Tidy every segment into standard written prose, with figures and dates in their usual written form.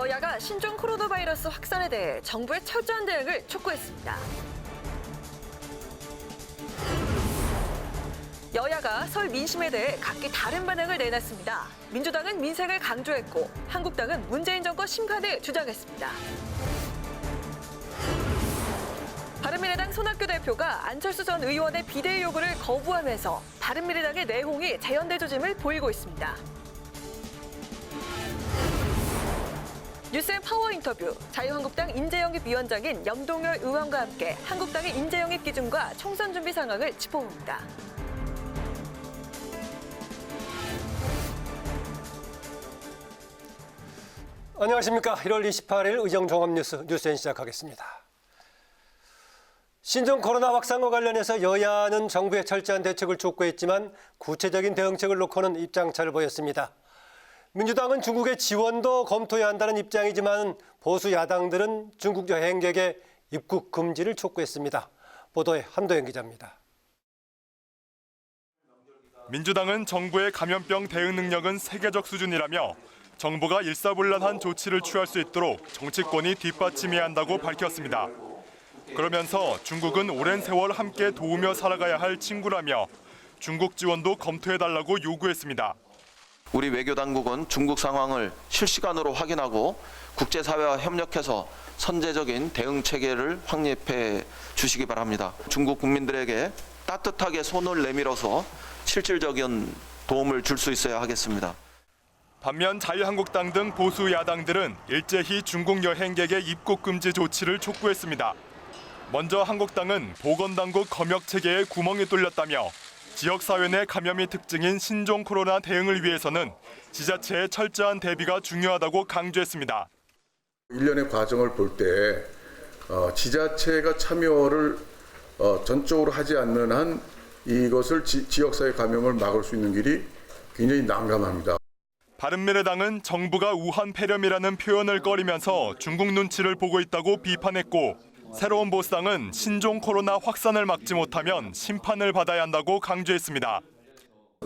여야가 신종 코로나 바이러스 확산에 대해 정부의 철저한 대응을 촉구했습니다. 여야가 설 민심에 대해 각기 다른 반응을 내놨습니다. 민주당은 민생을 강조했고 한국당은 문재인 정권 심판을 주장했습니다. 바른미래당 손학규 대표가 안철수 전 의원의 비대위 요구를 거부하면서 바른미래당의 내홍이 재연대 조짐을 보이고 있습니다. 뉴스앤 파워 인터뷰, 자유한국당 인재영입 위원장인 염동열 의원과 함께 한국당의 인재영입 기준과 총선 준비 상황을 짚어봅니다. 안녕하십니까. 1월 28일 의정종합뉴스 뉴스엔 시작하겠습니다. 신종 코로나 확산과 관련해서 여야는 정부의 철저한 대책을 촉구했지만 구체적인 대응책을 놓고는 입장차를 보였습니다. 민주당은 중국의 지원도 검토해야 한다는 입장이지만 보수 야당들은 중국 여행객의 입국 금지를 촉구했습니다. 보도에 한도영 기자입니다. 민주당은 정부의 감염병 대응 능력은 세계적 수준이라며 정부가 일사불란한 조치를 취할 수 있도록 정치권이 뒷받침해야 한다고 밝혔습니다. 그러면서 중국은 오랜 세월 함께 도우며 살아가야 할 친구라며 중국 지원도 검토해달라고 요구했습니다. 우리 외교당국은 중국 상황을 실시간으로 확인하고 국제사회와 협력해서 선제적인 대응 체계를 확립해 주시기 바랍니다. 중국 국민들에게 따뜻하게 손을 내밀어서 실질적인 도움을 줄 수 있어야 하겠습니다. 반면 자유한국당 등 보수 야당들은 일제히 중국 여행객의 입국 금지 조치를 촉구했습니다. 먼저 한국당은 보건당국 검역체계에 구멍이 뚫렸다며 지역사회 내 감염이 특징인 신종 코로나 대응을 위해서는 지자체의 철저한 대비가 중요하다고 강조했습니다. 일련의 과정을 볼 때 지자체가 참여를 전적으로 하지 않는 한 이것을 지역사회 감염을 막을 수 있는 길이 굉장히 난감합니다. 바른미래당은 정부가 우한 폐렴이라는 표현을 꺼리면서 중국 눈치를 보고 있다고 비판했고 새로운 보수당은 신종 코로나 확산을 막지 못하면 심판을 받아야 한다고 강조했습니다.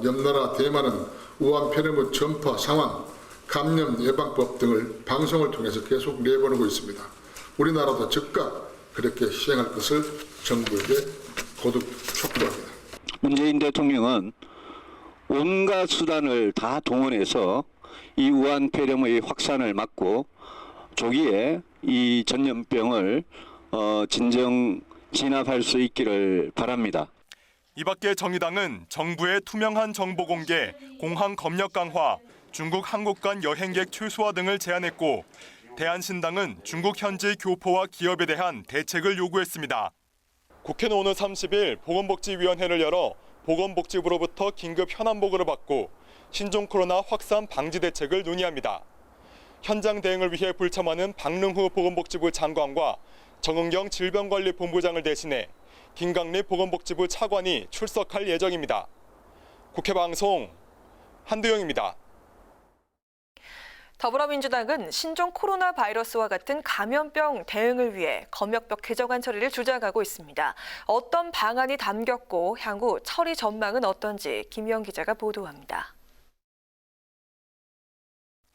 옆나라 대만은 우한 폐렴의 전파 상황, 감염 예방법 등을 방송을 통해서 계속 내보내고 있습니다. 우리나라도 즉각 그렇게 시행할 것을 정부에게 거듭 촉구합니다. 문재인 대통령은 온갖 수단을 다 동원해서 이 우한 폐렴의 확산을 막고 조기에 이 전염병을 진정 진압할 수 있기를 바랍니다. 이 밖에 정의당은 정부의 투명한 정보 공개, 공항 검역 강화, 중국 한국 간 여행객 최소화 등을 제안했고 대한신당은 중국 현지 교포와 기업에 대한 대책을 요구했습니다. 국회는 오늘 30일 보건복지위원회를 열어 보건복지부로부터 긴급 현안 보고를 받고 신종 코로나 확산 방지 대책을 논의합니다. 현장 대응을 위해 불참하는 박능후 보건복지부 장관과 정은경 질병관리본부장을 대신해 김강립 보건복지부 차관이 출석할 예정입니다. 국회 방송 한두영입니다. 더불어민주당은 신종 코로나 바이러스와 같은 감염병 대응을 위해 검역법 개정안 처리를 주장하고 있습니다. 어떤 방안이 담겼고 향후 처리 전망은 어떤지 김희영 기자가 보도합니다.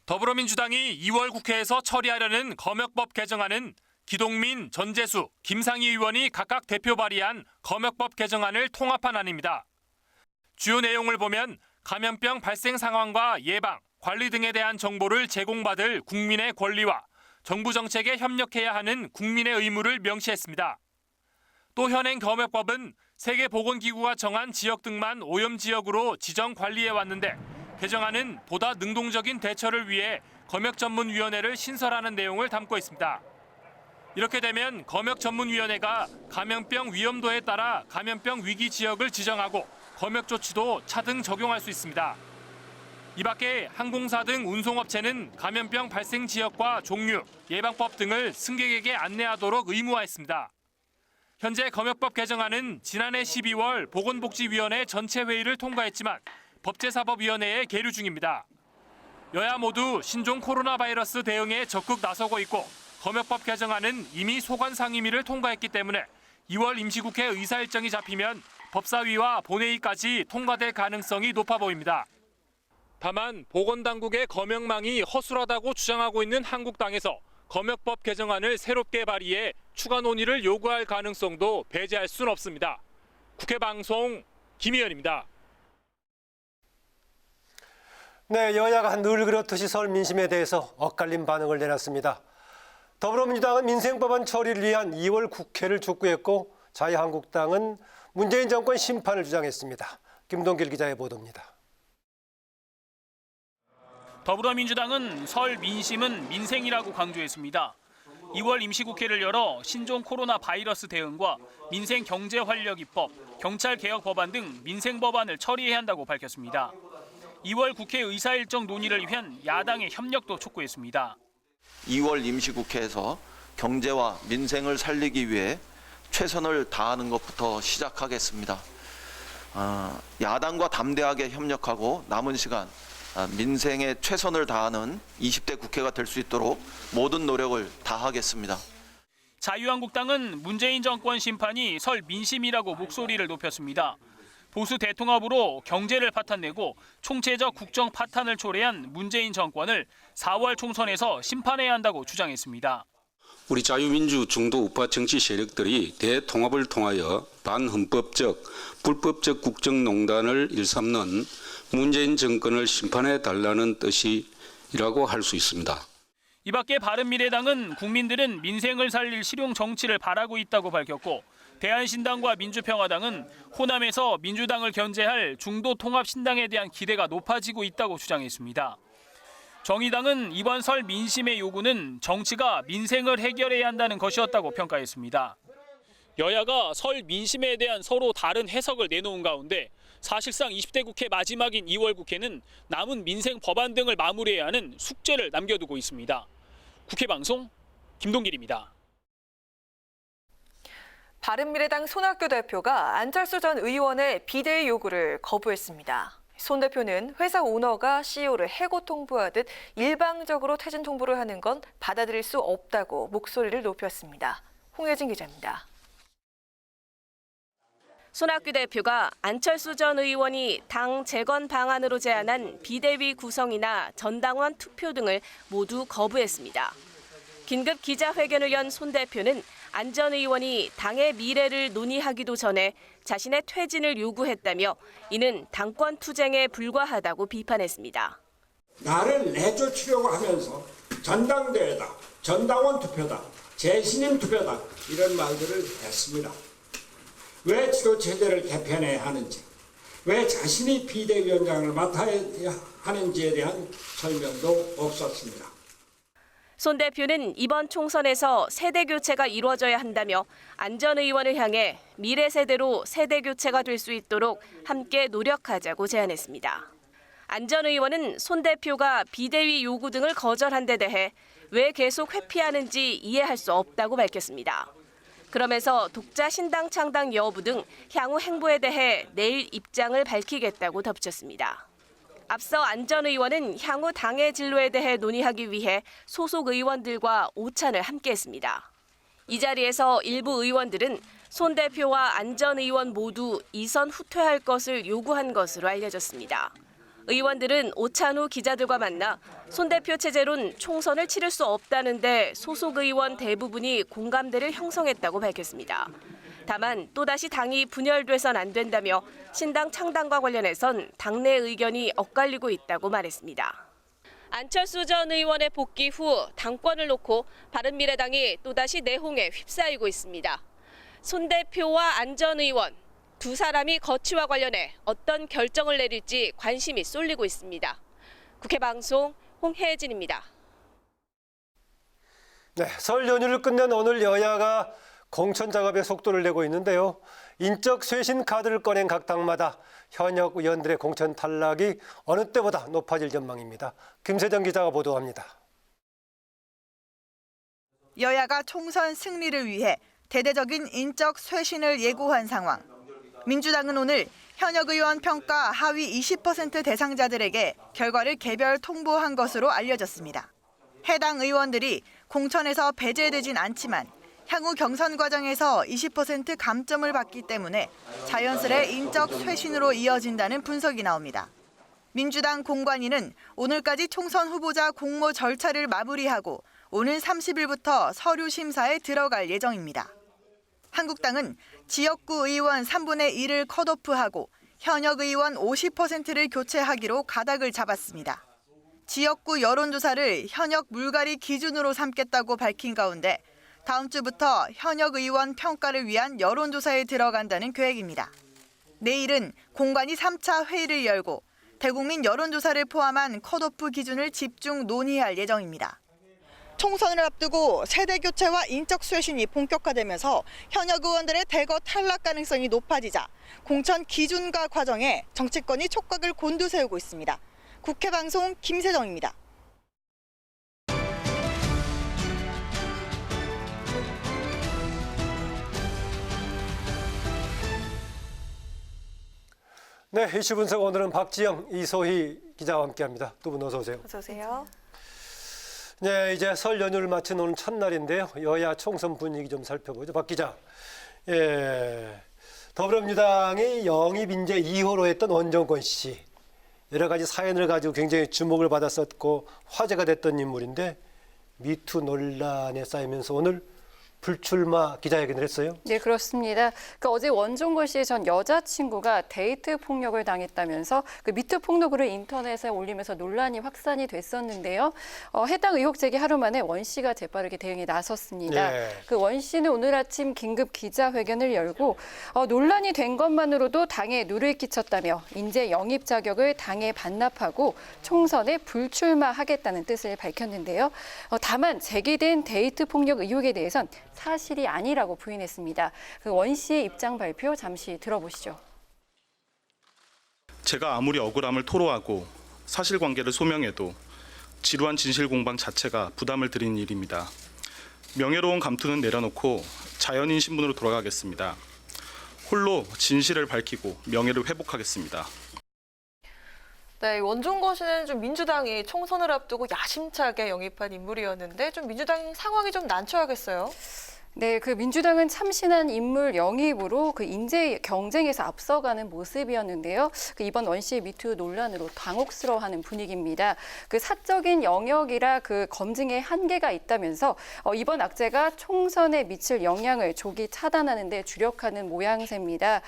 더불어민주당이 2월 국회에서 처리하려는 검역법 개정안은 기동민, 전재수, 김상희 의원이 각각 대표 발의한 검역법 개정안을 통합한 안입니다. 주요 내용을 보면 감염병 발생 상황과 예방, 관리 등에 대한 정보를 제공받을 국민의 권리와 정부 정책에 협력해야 하는 국민의 의무를 명시했습니다. 또 현행 검역법은 세계보건기구가 정한 지역 등만 오염지역으로 지정 관리해왔는데 개정안은 보다 능동적인 대처를 위해 검역전문위원회를 신설하는 내용을 담고 있습니다. 이렇게 되면 검역전문위원회가 감염병 위험도에 따라 감염병 위기 지역을 지정하고 검역 조치도 차등 적용할 수 있습니다. 이 밖에 항공사 등 운송업체는 감염병 발생 지역과 종류, 예방법 등을 승객에게 안내하도록 의무화했습니다. 현재 검역법 개정안은 지난해 12월 보건복지위원회 전체 회의를 통과했지만 법제사법위원회에 계류 중입니다. 여야 모두 신종 코로나 바이러스 대응에 적극 나서고 있고 검역법 개정안은 이미 소관 상임위를 통과했기 때문에 2월 임시국회 의사 일정이 잡히면 법사위와 본회의까지 통과될 가능성이 높아 보입니다. 다만 보건당국의 검역망이 허술하다고 주장하고 있는 한국당에서 검역법 개정안을 새롭게 발의해 추가 논의를 요구할 가능성도 배제할 수는 없습니다. 국회 방송 김희연입니다. 네, 여야가 늘 그렇듯이 설 민심에 대해서 엇갈린 반응을 내놨습니다. 더불어민주당은 민생법안 처리를 위한 2월 국회를 촉구했고 자유한국당은 문재인 정권 심판을 주장했습니다. 김동길 기자의 보도입니다. 더불어민주당은 설 민심은 민생이라고 강조했습니다. 2월 임시국회를 열어 신종 코로나 바이러스 대응과 민생 경제 활력 입법, 경찰 개혁 법안 등 민생 법안을 처리해야 한다고 밝혔습니다. 2월 국회 의사 일정 논의를 위한 야당의 협력도 촉구했습니다. 2월 임시국회에서 경제와 민생을 살리기 위해 최선을 다하는 것부터 시작하겠습니다. 야당과 담대하게 협력하고 남은 시간 민생에 최선을 다하는 20대 국회가 될 수 있도록 모든 노력을 다하겠습니다. 자유한국당은 문재인 정권 심판이 설 민심이라고 목소리를 높였습니다. 보수 대통합으로 경제를 파탄내고 총체적 국정 파탄을 초래한 문재인 정권을 4월 총선에서 심판해야 한다고 주장했습니다. 우리 자유민주 중도 우파 정치 세력들이 대통합을 통하여 반헌법적, 불법적 국정농단을 일삼는 문재인 정권을 심판해달라는 뜻이라고 할 수 있습니다. 이 밖에 바른미래당은 국민들은 민생을 살릴 실용 정치를 바라고 있다고 밝혔고 대한신당과 민주평화당은 호남에서 민주당을 견제할 중도통합신당에 대한 기대가 높아지고 있다고 주장했습니다. 정의당은 이번 설 민심의 요구는 정치가 민생을 해결해야 한다는 것이었다고 평가했습니다. 여야가 설 민심에 대한 서로 다른 해석을 내놓은 가운데 사실상 20대 국회 마지막인 2월 국회는 남은 민생 법안 등을 마무리해야 하는 숙제를 남겨두고 있습니다. 국회 방송 김동길입니다. 바른미래당 손학규 대표가 안철수 전 의원의 비대위 요구를 거부했습니다. 손 대표는 회사 오너가 CEO를 해고 통보하듯 일방적으로 퇴진 통보를 하는 건 받아들일 수 없다고 목소리를 높였습니다. 홍혜진 기자입니다. 손학규 대표가 안철수 전 의원이 당 재건 방안으로 제안한 비대위 구성이나 전당원 투표 등을 모두 거부했습니다. 긴급 기자회견을 연 손 대표는 안 전 의원이 당의 미래를 논의하기도 전에 자신의 퇴진을 요구했다며 이는 당권 투쟁에 불과하다고 비판했습니다. 나를 내쫓으려고 하면서 전당대회다, 전당원 투표다, 재신임 투표다 이런 말들을 했습니다. 왜 지도체제를 개편해야 하는지, 왜 자신이 비대위원장을 맡아야 하는지에 대한 설명도 없었습니다. 손 대표는 이번 총선에서 세대 교체가 이루어져야 한다며 안 전 의원을 향해 미래 세대로 세대 교체가 될 수 있도록 함께 노력하자고 제안했습니다. 안 전 의원은 손 대표가 비대위 요구 등을 거절한 데 대해 왜 계속 회피하는지 이해할 수 없다고 밝혔습니다. 그러면서 독자 신당 창당 여부 등 향후 행보에 대해 내일 입장을 밝히겠다고 덧붙였습니다. 앞서 안 전 의원은 향후 당의 진로에 대해 논의하기 위해 소속 의원들과 오찬을 함께했습니다. 이 자리에서 일부 의원들은 손 대표와 안 전 의원 모두 이선 후퇴할 것을 요구한 것으로 알려졌습니다. 의원들은 오찬 후 기자들과 만나 손 대표 체제론 총선을 치를 수 없다는데 소속 의원 대부분이 공감대를 형성했다고 밝혔습니다. 다만 또다시 당이 분열돼선 안 된다며 신당 창당과 관련해선 당내 의견이 엇갈리고 있다고 말했습니다. 안철수 전 의원의 복귀 후 당권을 놓고 바른미래당이 또다시 내홍에 휩싸이고 있습니다. 손 대표와 안 전 의원 두 사람이 거취와 관련해 어떤 결정을 내릴지 관심이 쏠리고 있습니다. 국회 방송 홍혜진입니다. 네, 설 연휴를 끝낸 오늘 여야가 공천 작업에 속도를 내고 있는데요. 인적 쇄신 카드를 꺼낸 각 당마다 현역 의원들의 공천 탈락이 어느 때보다 높아질 전망입니다. 김세정 기자가 보도합니다. 여야가 총선 승리를 위해 대대적인 인적 쇄신을 예고한 상황. 민주당은 오늘 현역 의원 평가 하위 20% 대상자들에게 결과를 개별 통보한 것으로 알려졌습니다. 해당 의원들이 공천에서 배제되진 않지만 향후 경선 과정에서 20% 감점을 받기 때문에 자연스레 인적 쇄신으로 이어진다는 분석이 나옵니다. 민주당 공관위는 오늘까지 총선 후보자 공모 절차를 마무리하고 오는 30일부터 서류 심사에 들어갈 예정입니다. 한국당은 지역구 의원 3분의 1을 컷오프하고 현역 의원 50%를 교체하기로 가닥을 잡았습니다. 지역구 여론조사를 현역 물갈이 기준으로 삼겠다고 밝힌 가운데 다음 주부터 현역 의원 평가를 위한 여론조사에 들어간다는 계획입니다. 내일은 공관위 3차 회의를 열고 대국민 여론조사를 포함한 컷오프 기준을 집중 논의할 예정입니다. 총선을 앞두고 세대 교체와 인적 쇄신이 본격화되면서 현역 의원들의 대거 탈락 가능성이 높아지자 공천 기준과 과정에 정치권이 촉각을 곤두세우고 있습니다. 국회 방송 김세정입니다. 네, 이슈 분석 오늘은 박지영, 이소희 기자와 함께합니다. 두 분 어서 오세요. 어서 오세요. 네, 이제 설 연휴를 마친 오늘 첫날인데요. 여야 총선 분위기 좀 살펴보죠. 박 기자. 더불어민주당의 영입 인재 2호로 했던 원정권 씨. 여러 가지 사연을 가지고 굉장히 주목을 받았었고 화제가 됐던 인물인데 미투 논란에 쌓이면서 오늘 불출마 기자회견을 했어요? 네, 그렇습니다. 어제 원종걸 씨의 전 여자친구가 데이트 폭력을 당했다면서 미투 폭로글을 인터넷에 올리면서 논란이 확산이 됐었는데요. 해당 의혹 제기 하루 만에 원 씨가 재빠르게 대응에 나섰습니다. 원 씨는 오늘 아침 긴급 기자회견을 열고 논란이 된 것만으로도 당에 누를 끼쳤다며 인재 영입 자격을 당에 반납하고 총선에 불출마하겠다는 뜻을 밝혔는데요. 다만 제기된 데이트 폭력 의혹에 대해선 사실이 아니라고 부인했습니다. 원 씨의 입장 발표 잠시 들어보시죠. 제가 아무리 억울함을 토로하고 사실관계를 소명해도 지루한 진실 공방 자체가 부담을 드리는 일입니다. 명예로운 감투는 내려놓고 자연인 신분으로 돌아가겠습니다. 홀로 진실을 밝히고 명예를 회복하겠습니다. 네, 원종거 씨는 좀 민주당이 총선을 앞두고 야심차게 영입한 인물이었는데 좀 민주당 상황이 좀 난처하겠어요? 네, 민주당은 참신한 인물 영입으로 인재 경쟁에서 앞서가는 모습이었는데요. 이번 원 씨의 미투 논란으로 당혹스러워하는 분위기입니다. 사적인 영역이라 검증에 한계가 있다면서 이번 악재가 총선에 미칠 영향을 조기 차단하는 데 주력하는 모양새입니다.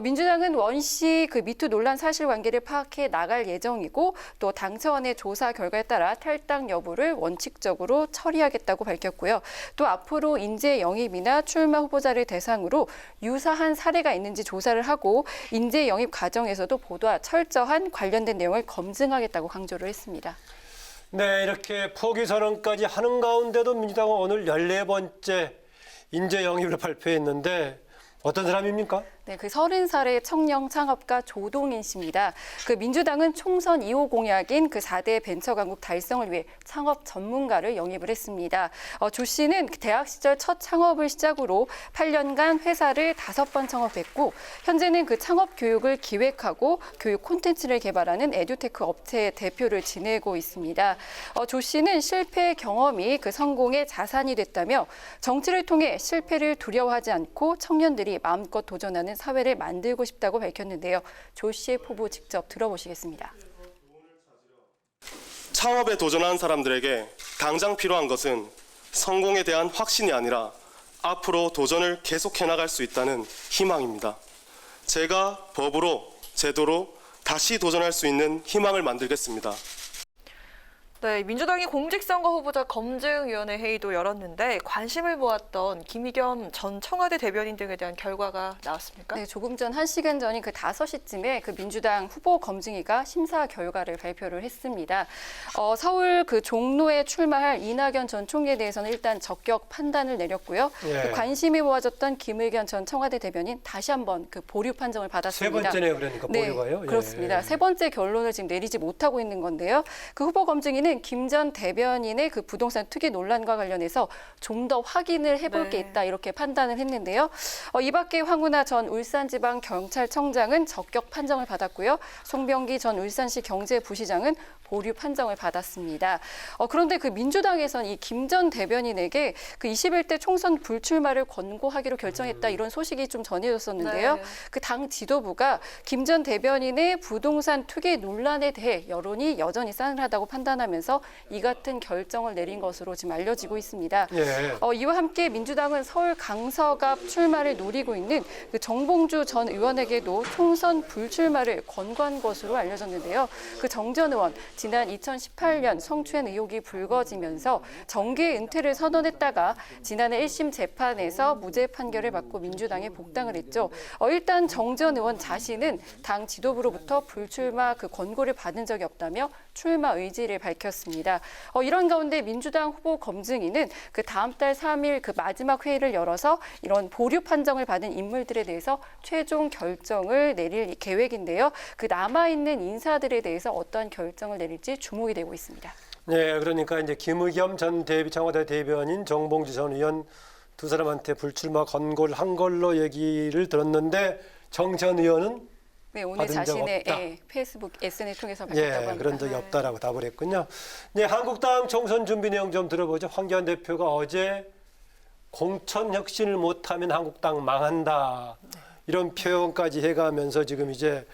민주당은 원 씨 미투 논란 사실관계를 파악해 나갈 예정이고 또 당 차원의 조사 결과에 따라 탈당 여부를 원칙적으로 처리하겠다고 밝혔고요. 또 앞으로 인재 영입이나 출마 후보자를 대상으로 유사한 사례가 있는지 조사를 하고 인재 영입 과정에서도 보다 철저한 관련된 내용을 검증하겠다고 강조를 했습니다. 네, 이렇게 포기 선언까지 하는 가운데도 민주당은 오늘 14번째 인재 영입을 발표했는데 어떤 사람입니까? 네, 30살의 청년 창업가 조동인 씨입니다. 민주당은 총선 2호 공약인 4대 벤처 강국 달성을 위해 창업 전문가를 영입을 했습니다. 조 씨는 대학 시절 첫 창업을 시작으로 8년간 회사를 5번 창업했고 현재는 창업 교육을 기획하고 교육 콘텐츠를 개발하는 에듀테크 업체 대표를 지내고 있습니다. 조 씨는 실패 경험이 성공의 자산이 됐다며 정치를 통해 실패를 두려워하지 않고 청년들이 마음껏 도전하는 사회를 만들고 싶다고 밝혔는데요. 조 씨의 포부 직접 들어보시겠습니다. 창업에 도전하는 사람들에게 당장 필요한 것은 성공에 대한 확신이 아니라 앞으로 도전을 계속해 나갈 수 있다는 희망입니다. 제가 법으로, 제도로 다시 도전할 수 있는 희망을 만들겠습니다. 네, 민주당이 공직선거 후보자 검증위원회 회의도 열었는데 관심을 모았던 김의겸 전 청와대 대변인 등에 대한 결과가 나왔습니까? 네, 조금 전 1시간 전인 5시쯤에 민주당 후보 검증위가 심사 결과를 발표를 했습니다. 서울 종로에 출마할 이낙연 전 총리에 대해서는 일단 적격 판단을 내렸고요. 관심이 모아졌던 김의겸 전 청와대 대변인 다시 한번 보류 판정을 받았습니다. 세 번째네요, 그러니까 보류가요? 네, 그렇습니다. 세 번째 결론을 지금 내리지 못하고 있는 건데요. 후보 검증위는 민주당은 김 전 대변인의 그 부동산 투기 논란과 관련해서 좀 더 확인을 해볼 게 있다 이렇게 판단을 했는데요. 이 밖에 황운하 전 울산지방경찰청장은 적격 판정을 받았고요. 송병기 전 울산시 경제부시장은 보류 판정을 받았습니다. 그런데 그 민주당에선 이 김 전 대변인에게 그 21대 총선 불출마를 권고하기로 결정했다 이런 소식이 좀 전해졌었는데요. 네. 그 당 지도부가 김 전 대변인의 부동산 투기 논란에 대해 여론이 여전히 싸늘하다고 판단하면서 이 같은 결정을 내린 것으로 지금 알려지고 있습니다. 예. 이와 함께 민주당은 서울 강서갑 출마를 노리고 있는 그 정봉주 전 의원에게도 총선 불출마를 권고한 것으로 알려졌는데요. 그 정 전 의원 지난 2018년 성추행 의혹이 불거지면서 정계 은퇴를 선언했다가 지난해 1심 재판에서 무죄 판결을 받고 민주당에 복당을 했죠. 일단 정 전 의원 자신은 당 지도부로부터 불출마 그 권고를 받은 적이 없다며 출마 의지를 밝혔습니다. 이런 가운데 민주당 후보 검증위는 그 다음 달 3일 그 마지막 회의를 열어서 이런 보류 판정을 받은 인물들에 대해서 최종 결정을 내릴 계획인데요. 그 남아있는 인사들에 대해서 어떠한 결정을 내릴지 주목이 되고 있습니다. 네, 그러니까 이제 김의겸 전 청와대 대변인, 정봉주 전 의원 두 사람한테 불출마 권고를 한 걸로 얘기를 들었는데 정 전 의원은 네, 오늘 받은 적 자신의 없다. 페이스북 SNS 통해서 밝혔다고 합니다. 그런 적이 없다라고 답을 했군요. 네, 한국당 총선 준비 내용 좀 들어보죠. 황교안 대표가 어제 공천 혁신을 못하면 한국당 망한다. 이런 표현까지 해가면서 지금 이제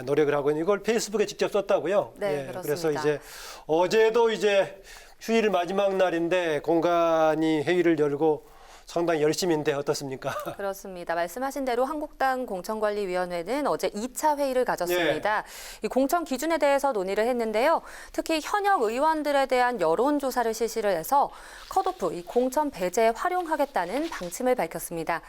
노력을 하고 있는 이걸 페이스북에 직접 썼다고요. 네, 그래서 그렇습니다. 이제 어제도 이제 휴일 마지막 날인데 공간이 회의를 열고 상당히 열심인데 어떻습니까? 그렇습니다. 말씀하신 대로 한국당 공천관리위원회는 어제 2차 회의를 가졌습니다. 이 공천 기준에 대해서 논의를 했는데요. 특히 현역 의원들에 대한 여론조사를 실시를 해서 컷오프, 이 공천 배제에 활용하겠다는 방침을 밝혔습니다.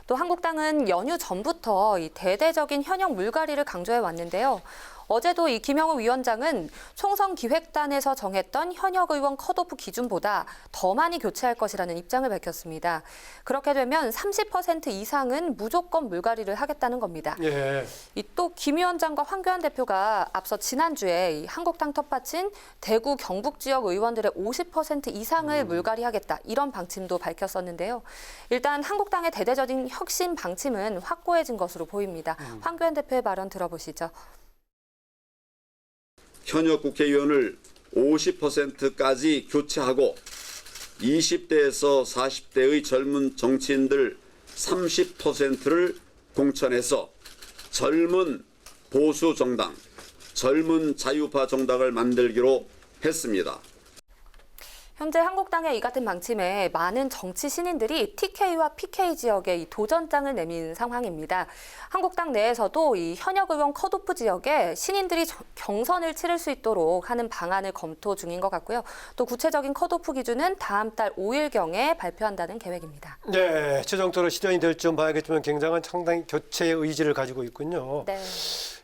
또 한국당은 연휴 전부터 이 대대적인 현역 물갈이를 강조해 왔는데요. 어제도 이 김영우 위원장은 총선 기획단에서 정했던 현역 의원 컷오프 기준보다 더 많이 교체할 것이라는 입장을 밝혔습니다. 그렇게 되면 30% 이상은 무조건 물갈이를 하겠다는 겁니다. 예. 또 김 위원장과 황교안 대표가 앞서 지난주에 이 한국당 텃밭인 대구 경북 지역 의원들의 50% 이상을 물갈이하겠다 이런 방침도 밝혔었는데요. 일단 한국당의 대대적인 혁신 방침은 확고해진 것으로 보입니다. 황교안 대표의 발언 들어보시죠. 현역 국회의원을 50%까지 교체하고 20대에서 40대의 젊은 정치인들 30%를 공천해서 젊은 보수 정당, 젊은 자유파 정당을 만들기로 했습니다. 현재 한국당의 이 같은 방침에 많은 정치 신인들이 TK와 PK 지역에 이 도전장을 내민 상황입니다. 한국당 내에서도 이 현역 의원 컷오프 지역에 신인들이 경선을 치를 수 있도록 하는 방안을 검토 중인 것 같고요. 또 구체적인 컷오프 기준은 다음 달 5일경에 발표한다는 계획입니다. 네, 최종적으로 실현이 될지 좀 봐야겠지만 굉장한 상당히 교체의 의지를 가지고 있군요. 네.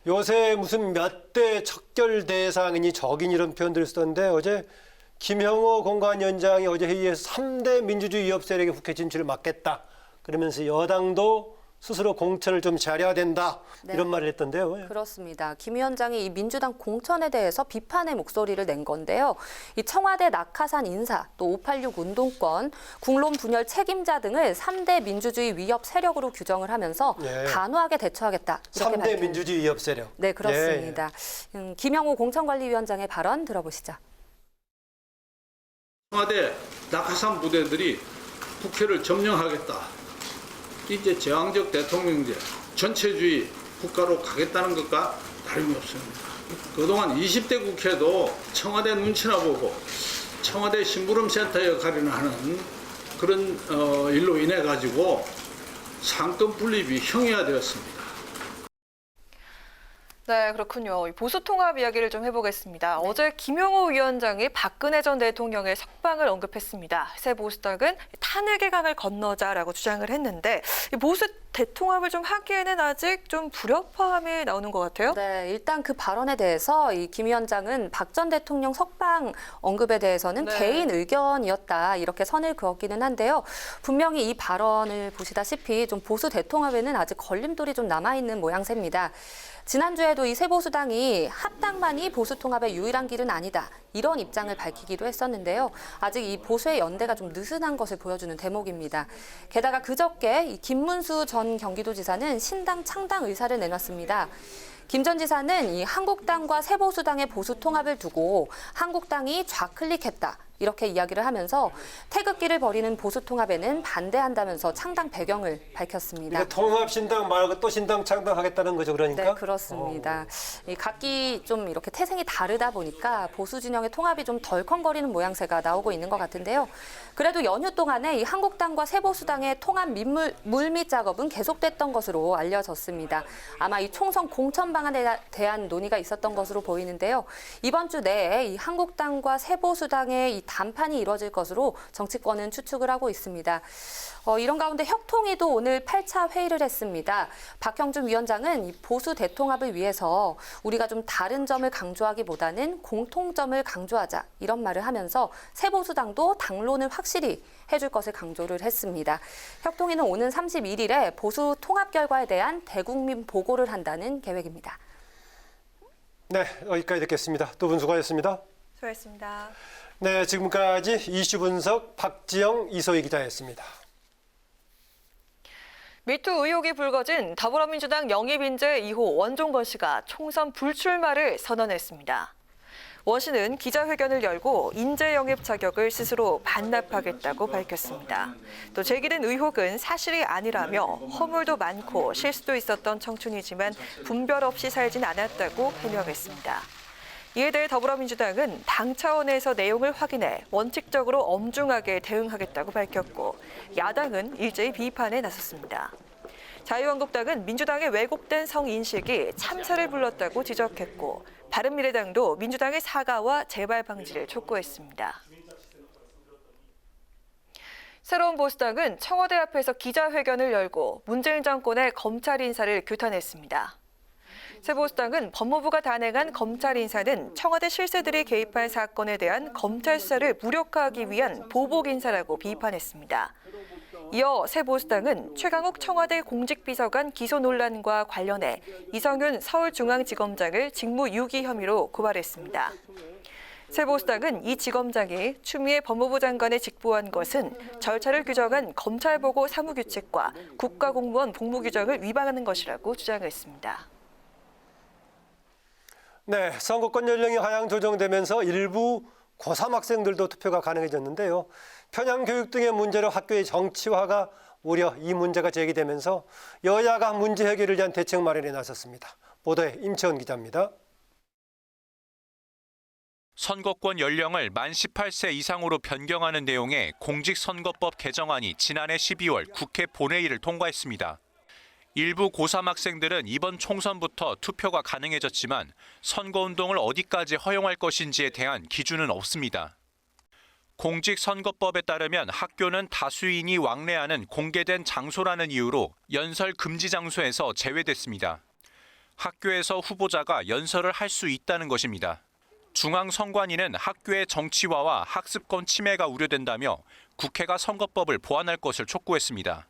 요새 무슨 몇 대 척결 대상이니 적인 이런 표현들을 쓰던데 어제 김형호 공관위원장이 어제 회의에서 3대 민주주의 위협 세력의 국회 진출을 막겠다. 그러면서 여당도 스스로 공천을 좀 잘해야 된다. 네. 이런 말을 했던데요. 그렇습니다. 김 위원장이 이 민주당 공천에 대해서 비판의 목소리를 낸 건데요. 이 청와대 낙하산 인사, 또 586 운동권, 국론 분열 책임자 등을 3대 민주주의 위협 세력으로 규정을 하면서 단호하게 대처하겠다. 이렇게 3대 민주주의 위협 세력. 네, 그렇습니다. 김영호 공천관리위원장의 발언 들어보시죠. 청와대 낙하산 부대들이 국회를 점령하겠다. 이제 제왕적 대통령제, 전체주의 국가로 가겠다는 것과 다름이 없습니다. 그동안 20대 국회도 청와대 눈치나 보고 청와대 심부름센터 역할을 하는 그런 일로 인해 가지고 상권 분립이 형이화되었습니다. 네, 그렇군요. 보수 통합 이야기를 좀 해보겠습니다. 어제 김영호 위원장이 박근혜 전 대통령의 석방을 언급했습니다. 새 보수당은 탄핵의 강을 건너자라고 주장을 했는데 이 보수 대통합을 좀 하기에는 아직 좀 불협화음이 나오는 것 같아요. 네, 일단 그 발언에 대해서 이 김 위원장은 박 전 대통령 석방 언급에 대해서는 개인 의견이었다 이렇게 선을 그었기는 한데요. 분명히 이 발언을 보시다시피 좀 보수 대통합에는 아직 걸림돌이 좀 남아있는 모양새입니다. 지난주에도 이 새보수당이 합당만이 보수 통합의 유일한 길은 아니다. 이런 입장을 밝히기도 했었는데요. 아직 이 보수의 연대가 좀 느슨한 것을 보여주는 대목입니다. 게다가 그저께 이 김문수 전 경기도지사는 신당 창당 의사를 내놨습니다. 김 전 지사는 이 한국당과 새보수당의 보수 통합을 두고 한국당이 좌클릭했다. 이렇게 이야기를 하면서 태극기를 버리는 보수 통합에는 반대한다면서 창당 배경을 밝혔습니다. 그러니까 통합신당 말고 또 신당 창당하겠다는 거죠, 그러니까? 네, 그렇습니다. 이 각기 좀 이렇게 태생이 다르다 보니까 보수 진영의 통합이 좀 덜컹거리는 모양새가 나오고 있는 것 같은데요. 그래도 연휴 동안에 이 한국당과 새보수당의 통합 물밑 작업은 계속됐던 것으로 알려졌습니다. 아마 이 총선 공천 방안에 대한 논의가 있었던 것으로 보이는데요. 이번 주 내에 이 한국당과 새보수당의 이談판이 이뤄질 것으로 정치권은 추측을 하고 있습니다. 이런 가운데 혁통위도 오늘 8차 회의를 했습니다. 박형준 위원장은 이 보수 대통합을 위해서 우리가 좀 다른 점을 강조하기보다는 공통점을 강조하자 이런 말을 하면서 새보수당도 당론을 확실히 해줄 것을 강조를 했습니다. 혁통위는 오는 31일에 보수 통합 결과에 대한 대국민 보고를 한다는 계획입니다. 네, 여기까지 듣겠습니다. 두 분 수고하셨습니다. 수고하셨습니다. 네, 지금까지 이슈 분석 박지영, 이소희 기자였습니다. 미투 의혹이 불거진 더불어민주당 영입인재 2호 원종건 씨가 총선 불출마를 선언했습니다. 원 씨는 기자회견을 열고 인재 영입 자격을 스스로 반납하겠다고 밝혔습니다. 또 제기된 의혹은 사실이 아니라며 허물도 많고 실수도 있었던 청춘이지만 분별 없이 살진 않았다고 해명했습니다. 이에 대해 더불어민주당은 당 차원에서 내용을 확인해 원칙적으로 엄중하게 대응하겠다고 밝혔고 야당은 일제히 비판에 나섰습니다. 자유한국당은 민주당의 왜곡된 성인식이 참사를 불렀다고 지적했고 바른미래당도 민주당의 사과와 재발 방지를 촉구했습니다. 새로운 보수당은 청와대 앞에서 기자회견을 열고 문재인 정권의 검찰 인사를 규탄했습니다. 새보수당은 법무부가 단행한 검찰 인사는 청와대 실세들이 개입한 사건에 대한 검찰 수사를 무력화하기 위한 보복 인사라고 비판했습니다. 이어 새보수당은 최강욱 청와대 공직비서관 기소 논란과 관련해 이성윤 서울중앙지검장을 직무유기 혐의로 고발했습니다. 새보수당은 이 지검장이 추미애 법무부 장관에 직보한 것은 절차를 규정한 검찰보고 사무규칙과 국가공무원 복무규정을 위반하는 것이라고 주장했습니다. 네, 선거권 연령이 하향 조정되면서 일부 고3 학생들도 투표가 가능해졌는데요. 편향 교육 등의 문제로 학교의 정치화가 우려 이 문제가 제기되면서 여야가 문제 해결을 위한 대책 마련에 나섰습니다. 보도에 임채원 기자입니다. 선거권 연령을 만 18세 이상으로 변경하는 내용의 공직선거법 개정안이 지난해 12월 국회 본회의를 통과했습니다. 일부 고3 학생들은 이번 총선부터 투표가 가능해졌지만 선거운동을 어디까지 허용할 것인지에 대한 기준은 없습니다. 공직선거법에 따르면 학교는 다수인이 왕래하는 공개된 장소라는 이유로 연설 금지 장소에서 제외됐습니다. 학교에서 후보자가 연설을 할 수 있다는 것입니다. 중앙선관위는 학교의 정치화와 학습권 침해가 우려된다며 국회가 선거법을 보완할 것을 촉구했습니다.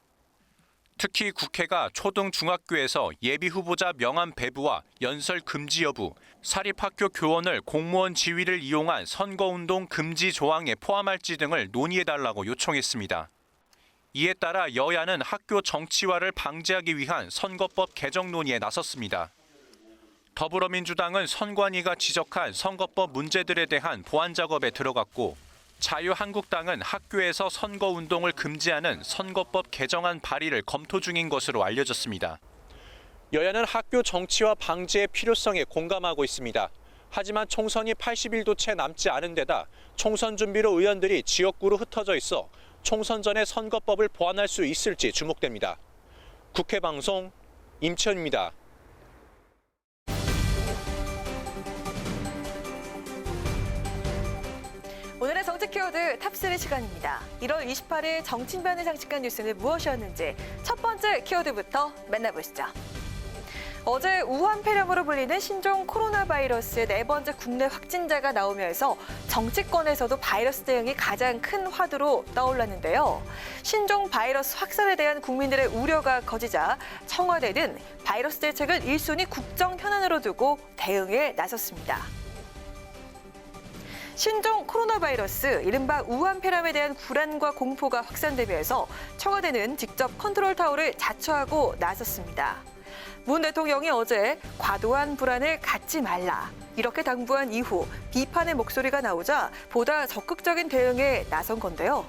특히 국회가 초등 중학교에서 예비 후보자 명함 배부와 연설 금지 여부, 사립학교 교원을 공무원 지위를 이용한 선거운동 금지 조항에 포함할지 등을 논의해달라고 요청했습니다. 이에 따라 여야는 학교 정치화를 방지하기 위한 선거법 개정 논의에 나섰습니다. 더불어민주당은 선관위가 지적한 선거법 문제들에 대한 보완 작업에 들어갔고 자유한국당은 학교에서 선거운동을 금지하는 선거법 개정안 발의를 검토 중인 것으로 알려졌습니다. 여야는 학교 정치화 방지의 필요성에 공감하고 있습니다. 하지만 총선이 80일도 채 남지 않은 데다 총선 준비로 의원들이 지역구로 흩어져 있어 총선 전에 선거법을 보완할 수 있을지 주목됩니다. 국회 방송 임채원입니다. 오늘의 정치 키워드 탑3 시간입니다. 1월 28일 정치인변을 장식한 뉴스는 무엇이었는지 첫 번째 키워드부터 만나보시죠. 어제 우한 폐렴으로 불리는 신종 코로나 바이러스의 4번째 국내 확진자가 나오면서 정치권에서도 바이러스 대응이 가장 큰 화두로 떠올랐는데요. 신종 바이러스 확산에 대한 국민들의 우려가 커지자 청와대는 바이러스 대책을 1순위 국정 현안으로 두고 대응에 나섰습니다. 신종 코로나 바이러스, 이른바 우한폐렴에 대한 불안과 공포가 확산되면서 청와대는 직접 컨트롤 타워를 자처하고 나섰습니다. 문 대통령이 어제 과도한 불안을 갖지 말라 이렇게 당부한 이후 비판의 목소리가 나오자 보다 적극적인 대응에 나선 건데요.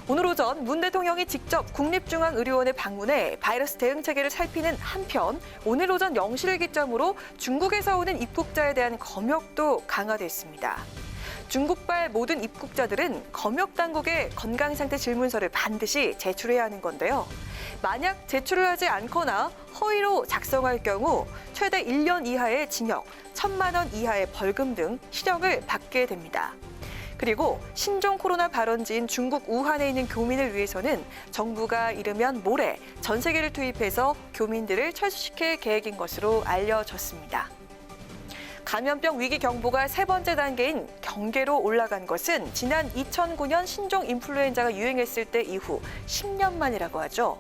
오늘 오전 문 대통령이 직접 국립중앙의료원에 방문해 바이러스 대응 체계를 살피는 한편 오늘 오전 0시를 기점으로 중국에서 오는 입국자에 대한 검역도 강화됐습니다. 중국발 모든 입국자들은 검역 당국에 건강 상태 질문서를 반드시 제출해야 하는 건데요. 만약 제출을 하지 않거나 허위로 작성할 경우 최대 1년 이하의 징역, 1,000만 원 이하의 벌금 등 실형을 받게 됩니다. 그리고 신종 코로나 발원지인 중국 우한에 있는 교민을 위해서는 정부가 이르면 모레 전 세계를 투입해서 교민들을 철수시킬 계획인 것으로 알려졌습니다. 감염병 위기 경보가 세 번째 단계인 경계로 올라간 것은 지난 2009년 신종 인플루엔자가 유행했을 때 이후 10년 만이라고 하죠.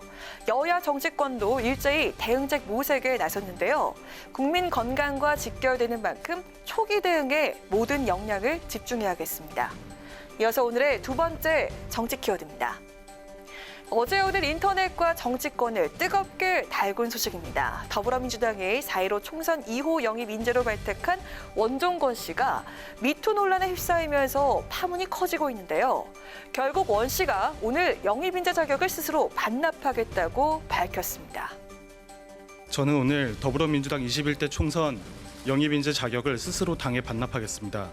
여야 정치권도 일제히 대응책 모색에 나섰는데요. 국민 건강과 직결되는 만큼 초기 대응에 모든 역량을 집중해야겠습니다. 이어서 오늘의 두 번째 정치 키워드입니다. 어제 오늘 인터넷과 정치권을 뜨겁게 달군 소식입니다. 더불어민주당이 4.15 총선 2호 영입 인재로 발탁한 원종건 씨가 미투 논란에 휩싸이면서 파문이 커지고 있는데요. 결국 원 씨가 오늘 영입 인재 자격을 스스로 반납하겠다고 밝혔습니다. 저는 오늘 더불어민주당 21대 총선 영입인재 자격을 스스로 당에 반납하겠습니다.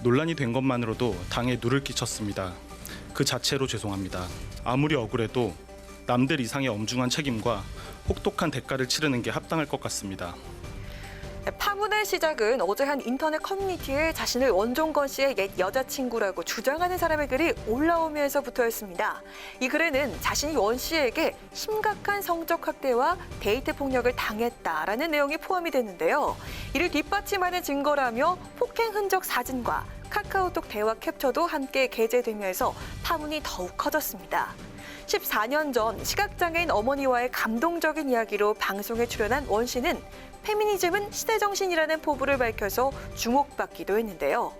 논란이 된 것만으로도 당에 누를 끼쳤습니다. 그 자체로 죄송합니다. 아무리 억울해도 남들 이상의 엄중한 책임과 혹독한 대가를 치르는 게 합당할 것 같습니다. 파문의 시작은 어제 한 인터넷 커뮤니티에 자신을 원종건 씨의 옛 여자친구라고 주장하는 사람의 글이 올라오면서부터였습니다. 이 글에는 자신이 원 씨에게 심각한 성적 학대와 데이트 폭력을 당했다라는 내용이 포함이 됐는데요. 이를 뒷받침하는 증거라며 폭행 흔적 사진과 카카오톡 대화 캡처도 함께 게재되면서 파문이 더욱 커졌습니다. 14년 전 시각장애인 어머니와의 감동적인 이야기로 방송에 출연한 원 씨는 페미니즘은 시대정신이라는 포부를 밝혀서 주목받기도 했는데요.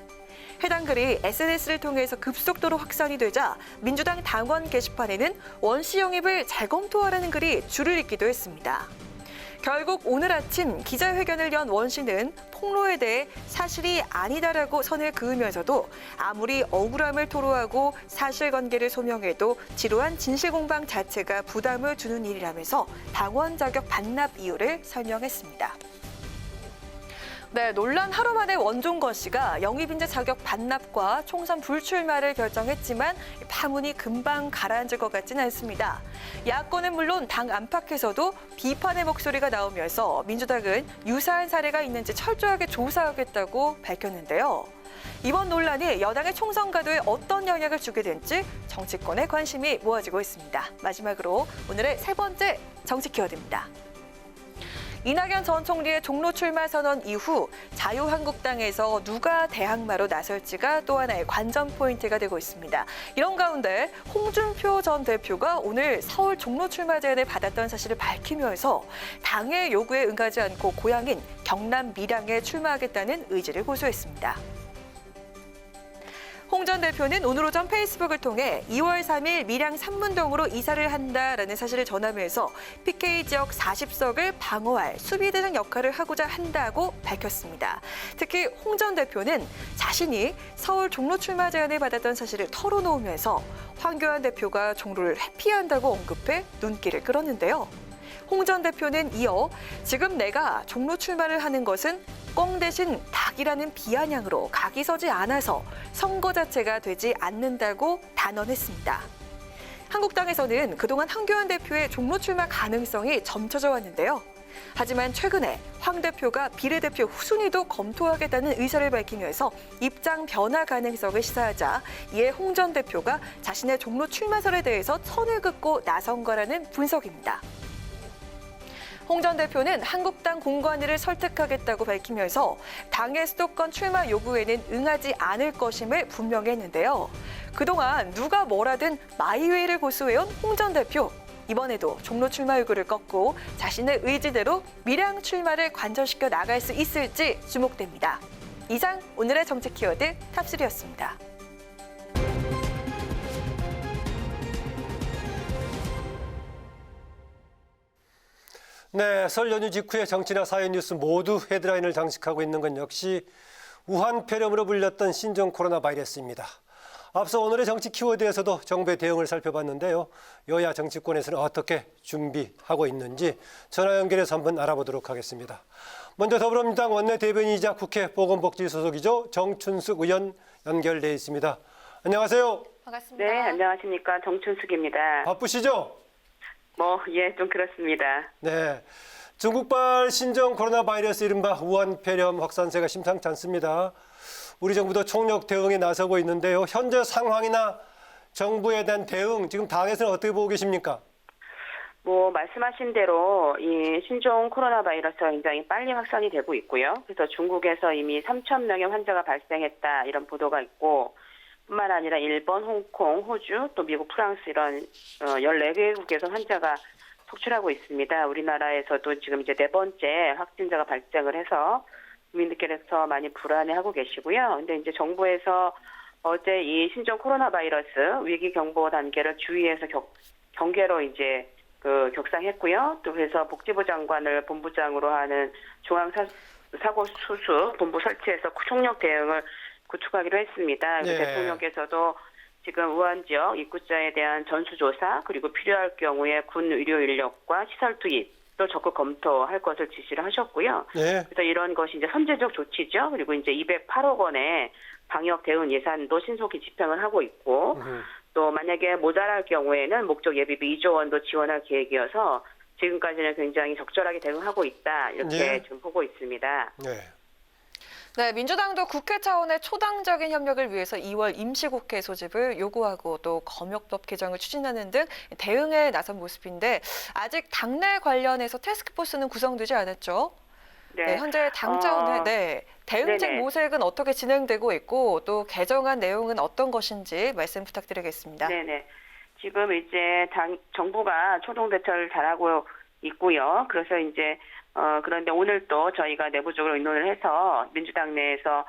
해당 글이 SNS를 통해서 급속도로 확산이 되자 민주당 당원 게시판에는 원 씨 영입을 재검토하라는 글이 줄을 잇기도 했습니다. 결국 오늘 아침 기자회견을 연 원 씨는 폭로에 대해 사실이 아니다라고 선을 그으면서도 아무리 억울함을 토로하고 사실관계를 소명해도 지루한 진실공방 자체가 부담을 주는 일이라면서 당원 자격 반납 이유를 설명했습니다. 네, 논란 하루 만에 원종건 씨가 영입인재 자격 반납과 총선 불출마를 결정했지만 파문이 금방 가라앉을 것 같지는 않습니다. 야권은 물론 당 안팎에서도 비판의 목소리가 나오면서 민주당은 유사한 사례가 있는지 철저하게 조사하겠다고 밝혔는데요. 이번 논란이 여당의 총선 가도에 어떤 영향을 주게 될지 정치권의 관심이 모아지고 있습니다. 마지막으로 오늘의 세 번째 정치 키워드입니다. 이낙연 전 총리의 종로 출마 선언 이후 자유한국당에서 누가 대항마로 나설지가 또 하나의 관전 포인트가 되고 있습니다. 이런 가운데 홍준표 전 대표가 오늘 서울 종로 출마 제안을 받았던 사실을 밝히면서 당의 요구에 응하지 않고 고향인 경남 밀양에 출마하겠다는 의지를 고수했습니다. 홍 전 대표는 오늘 오전 페이스북을 통해 2월 3일 밀양 삼문동으로 이사를 한다라는 사실을 전하면서 PK 지역 40석을 방어할 수비대장 역할을 하고자 한다고 밝혔습니다. 특히 홍 전 대표는 자신이 서울 종로 출마 제안을 받았던 사실을 털어놓으면서 황교안 대표가 종로를 회피한다고 언급해 눈길을 끌었는데요. 홍 전 대표는 이어 지금 내가 종로 출마를 하는 것은 꽁 대신 닭이라는 비아냥으로 각이 서지 않아서 선거 자체가 되지 않는다고 단언했습니다. 한국당에서는 그동안 황교안 대표의 종로 출마 가능성이 점쳐져 왔는데요. 하지만 최근에 황 대표가 비례대표 후순위도 검토하겠다는 의사를 밝히면서 입장 변화 가능성을 시사하자 이에 홍 전 대표가 자신의 종로 출마설에 대해서 선을 긋고 나선 거라는 분석입니다. 홍 전 대표는 한국당 공관위를 설득하겠다고 밝히면서 당의 수도권 출마 요구에는 응하지 않을 것임을 분명히 했는데요. 그동안 누가 뭐라든 마이웨이를 고수해온 홍 전 대표. 이번에도 종로 출마 요구를 꺾고 자신의 의지대로 밀양 출마를 관철시켜 나갈 수 있을지 주목됩니다. 이상 오늘의 정치 키워드 탑3였습니다. 네, 설 연휴 직후에 정치나 사회 뉴스 모두 헤드라인을 장식하고 있는 건 역시 우한폐렴으로 불렸던 신종 코로나 바이러스입니다. 앞서 오늘의 정치 키워드에서도 정부의 대응을 살펴봤는데요. 여야 정치권에서는 어떻게 준비하고 있는지 전화 연결해서 한번 알아보도록 하겠습니다. 먼저 더불어민주당 원내대변인이자 국회 보건복지 소속이죠. 정춘숙 의원 연결돼 있습니다. 안녕하세요. 반갑습니다. 네, 안녕하십니까. 정춘숙입니다. 바쁘시죠? 좀 그렇습니다. 네. 중국발 신종 코로나 바이러스 이른바 우한폐렴 확산세가 심상치 않습니다. 우리 정부도 총력 대응에 나서고 있는데요. 현재 상황이나 정부에 대한 대응, 지금 당에서는 어떻게 보고 계십니까? 말씀하신 대로 이 신종 코로나 바이러스가 굉장히 빨리 확산이 되고 있고요. 그래서 중국에서 이미 3,000명의 환자가 발생했다 이런 보도가 있고, 뿐만 아니라 일본, 홍콩, 호주, 또 미국, 프랑스 이런 14개국에서 환자가 속출하고 있습니다. 우리나라에서도 지금 이제 4번째 확진자가 발생을 해서 국민들께서 많이 불안해하고 계시고요. 근데 이제 정부에서 어제 이 신종 코로나 바이러스 위기 경보 단계를 주의해서 경계로 이제 격상했고요. 또 그래서 복지부 장관을 본부장으로 하는 중앙사고수습 본부 설치해서 총력 대응을 구축하기로 했습니다. 네. 대통령께서도 지금 우한 지역 입국자에 대한 전수조사 그리고 필요할 경우에 군 의료 인력과 시설 투입도 적극 검토할 것을 지시를 하셨고요. 네. 그래서 이런 것이 이제 선제적 조치죠. 그리고 이제 208억 원의 방역 대응 예산도 신속히 집행을 하고 있고 또 만약에 모자랄 경우에는 목적 예비비 2조 원도 지원할 계획이어서 지금까지는 굉장히 적절하게 대응하고 있다 이렇게 네. 지금 보고 있습니다. 네, 민주당도 국회 차원의 초당적인 협력을 위해서 2월 임시국회 소집을 요구하고 또 검역법 개정을 추진하는 등 대응에 나선 모습인데 아직 당내 관련해서 태스크포스는 구성되지 않았죠? 네, 현재 당 차원의 대응책 네네. 모색은 어떻게 진행되고 있고 또 개정안 내용은 어떤 것인지 말씀 부탁드리겠습니다. 네네. 지금 이제 정부가 초동 대처를 잘하고 있고요. 그래서 이제 그런데 오늘 또 저희가 내부적으로 의논을 해서 민주당 내에서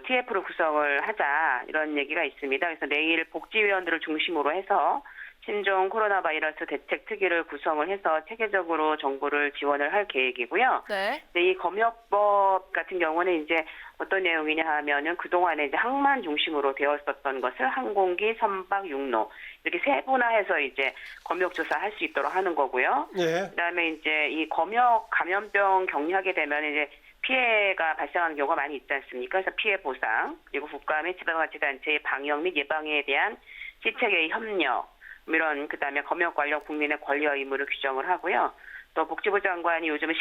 TF를 구성을 하자 이런 얘기가 있습니다. 그래서 내일 복지위원들을 중심으로 해서 신종 코로나 바이러스 대책 특위를 구성을 해서 체계적으로 정부를 지원을 할 계획이고요. 네. 이 검역법 같은 경우는 이제 어떤 내용이냐 하면은 그동안에 이제 항만 중심으로 되었었던 것을 항공기, 선박, 육로 이렇게 세분화해서 이제 검역 조사할 수 있도록 하는 거고요. 네. 그다음에 이제 이 검역 감염병 격리하게 되면 이제 피해가 발생하는 경우가 많이 있지 않습니까? 그래서 피해 보상 그리고 국가 및 지방자치단체의 방역 및 예방에 대한 시책의 협력 이런 그다음에 검역 관련 국민의 권리와 의무를 규정을 하고요. 또 복지부 장관이 요즘은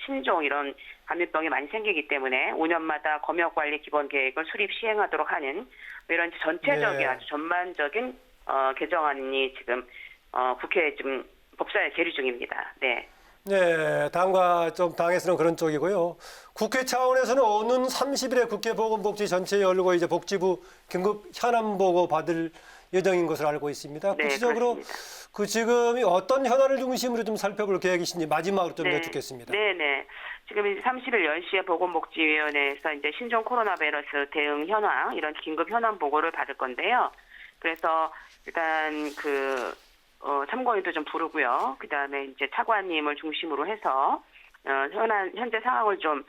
신종 이런 감염병이 많이 생기기 때문에 5년마다 검역 관리 기본 계획을 수립 시행하도록 하는 이런 전체적인 네. 아주 전반적인 개정안이 지금 국회에 지금 법사에 계류 중입니다. 네. 네, 당에서는 그런 쪽이고요. 국회 차원에서는 오는 30일에 국회 보건복지 전체 열고 이제 복지부 긴급 현안 보고 받을 예정인 것으로 알고 있습니다. 네, 구체적으로 그렇습니다. 지금 어떤 현안을 중심으로 좀 살펴볼 계획이신지 마지막으로 좀 여쭙겠습니다. 네네. 지금 이제 30일 10시에 보건복지위원회에서 이제 신종 코로나 바이러스 대응 현황 이런 긴급 현안 보고를 받을 건데요. 그래서 일단 참고인도 좀 부르고요. 그다음에 이제 차관님을 중심으로 해서 현재 상황을 좀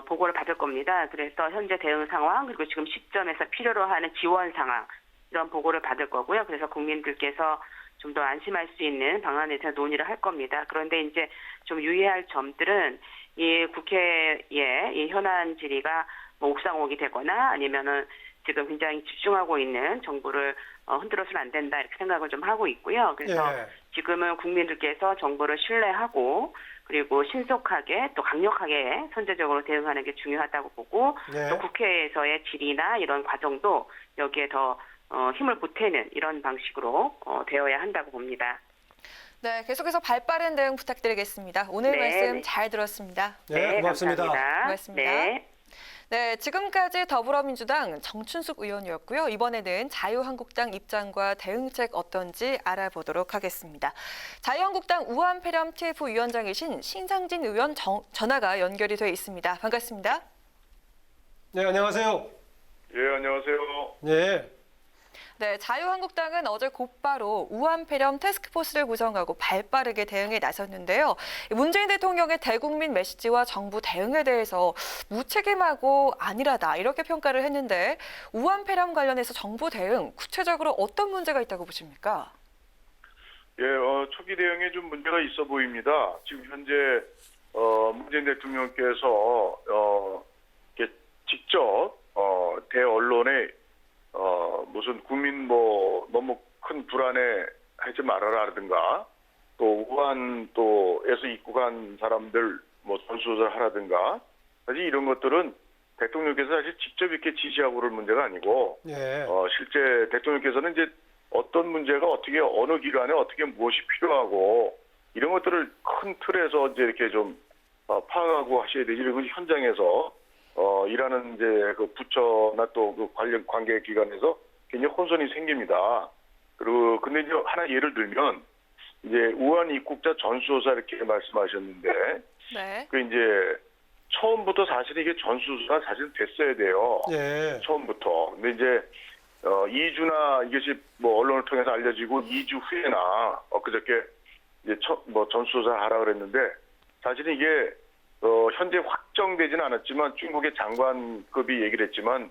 보고를 받을 겁니다. 그래서 현재 대응 상황 그리고 지금 시점에서 필요로 하는 지원 상황 이런 보고를 받을 거고요. 그래서 국민들께서 좀 더 안심할 수 있는 방안에 대해서 논의를 할 겁니다. 그런데 이제 좀 유의할 점들은 이 국회의 이 현안 질의가 옥상옥이 되거나 아니면은 지금 굉장히 집중하고 있는 정부를 흔들어서는 안 된다 이렇게 생각을 좀 하고 있고요. 그래서 지금은 국민들께서 정부를 신뢰하고 그리고 신속하게 또 강력하게 선제적으로 대응하는 게 중요하다고 보고 또 국회에서의 질의나 이런 과정도 여기에 더 힘을 보태는 이런 방식으로 되어야 한다고 봅니다. 네, 계속해서 발빠른 대응 부탁드리겠습니다. 오늘 말씀 잘 들었습니다. 네, 고맙습니다. 고맙습니다. 네, 지금까지 더불어민주당 정춘숙 의원이었고요. 이번에는 자유한국당 입장과 대응책 어떤지 알아보도록 하겠습니다. 자유한국당 우한폐렴 TF 위원장이신 신상진 의원 전화가 연결이 돼 있습니다. 반갑습니다. 네, 안녕하세요. 예, 안녕하세요. 네. 네, 자유한국당은 어제 곧바로 우한폐렴 태스크포스를 구성하고 발빠르게 대응에 나섰는데요. 문재인 대통령의 대국민 메시지와 정부 대응에 대해서 무책임하고 안일하다 이렇게 평가를 했는데 우한폐렴 관련해서 정부 대응 구체적으로 어떤 문제가 있다고 보십니까? 예, 초기 대응에 좀 문제가 있어 보입니다. 지금 현재 문재인 대통령께서 이렇게 직접 대언론에 무슨 국민 너무 큰 불안해 하지 말아라라든가 또 우한 또에서 입국한 사람들 전수조사를 하라든가 사실 이런 것들은 대통령께서 사실 직접 이렇게 지시하고 그럴 문제가 아니고 예. 실제 대통령께서는 이제 어떤 문제가 어떻게 어느 기관에 어떻게 무엇이 필요하고 이런 것들을 큰 틀에서 이제 이렇게 좀 파악하고 하셔야 되지. 그리고 현장에서 일하는 이제 그 부처나 또 그 관련 관계 기관에서 굉장히 혼선이 생깁니다. 그리고 근데 이제 하나 예를 들면 이제 우한 입국자 전수조사 이렇게 말씀하셨는데 네. 그 이제 처음부터 사실 이게 전수조사가 사실 됐어야 돼요. 예. 처음부터. 근데 이제 2주나 이것이 언론을 통해서 알려지고 2주 후에나 그저께 이제 전수조사 하라 그랬는데 사실은 이게 현재 확정되지는 않았지만 중국의 장관급이 얘기를 했지만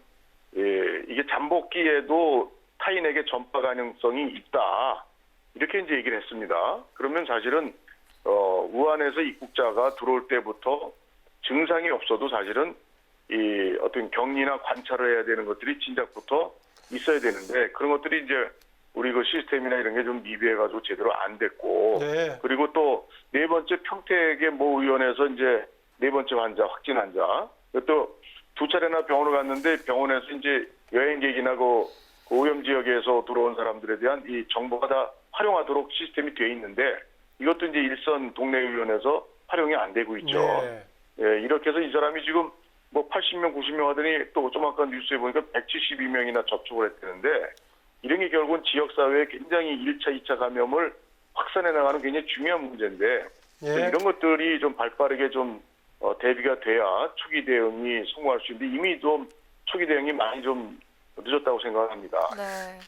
이게 잠복기에도 타인에게 전파 가능성이 있다 이렇게 이제 얘기를 했습니다. 그러면 사실은 우한에서 입국자가 들어올 때부터 증상이 없어도 사실은 이 어떤 격리나 관찰을 해야 되는 것들이 진작부터 있어야 되는데 그런 것들이 이제 우리 그 시스템이나 이런 게 좀 미비해가지고 제대로 안 됐고 네. 그리고 또 네 번째 평택의 모 의원에서 이제 네 번째 환자 확진 환자 또 두 차례나 병원을 갔는데 병원에서 이제 여행객이나 그 오염 지역에서 들어온 사람들에 대한 이 정보가 다 활용하도록 시스템이 돼 있는데 이것도 이제 일선 동네 의원에서 활용이 안 되고 있죠. 네. 예, 이렇게 해서 이 사람이 지금 80명, 90명 하더니 또 좀 아까 뉴스에 보니까 172명이나 접촉을 했다는데 이런 게 결국은 지역사회에 굉장히 1차, 2차 감염을 확산해 나가는 굉장히 중요한 문제인데 예. 이런 것들이 좀 발빠르게 좀 대비가 돼야 초기 대응이 성공할 수 있는데 이미 좀 초기 대응이 많이 좀 늦었다고 생각합니다.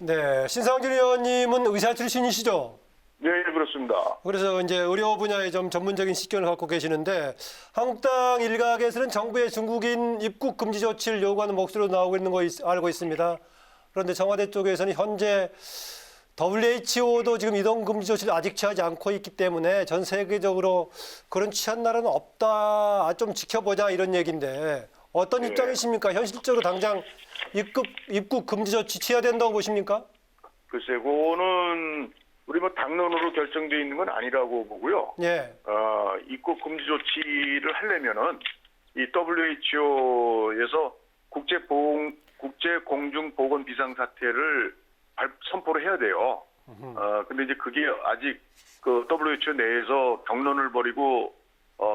네, 신상준 의원님은 의사 출신이시죠? 네, 그렇습니다. 그래서 이제 의료 분야에 좀 전문적인 식견을 갖고 계시는데 한국당 일각에서는 정부의 중국인 입국 금지 조치를 요구하는 목소리로 나오고 있는 거 알고 있습니다. 그런데 청와대 쪽에서는 현재 WHO도 지금 이동 금지 조치를 아직 취하지 않고 있기 때문에 전 세계적으로 그런 취한 나라는 없다. 좀 지켜보자 이런 얘기인데 어떤 입장이십니까? 현실적으로 당장 입국 금지 조치 취해야 된다고 보십니까? 글쎄, 그거는 우리 당론으로 결정되어 있는 건 아니라고 보고요. 예. 입국 금지 조치를 하려면은 이 WHO에서 국제 공중 보건 비상 사태를 선포를 해야 돼요. 근데 이제 그게 아직 그 WHO 내에서 경론을 벌이고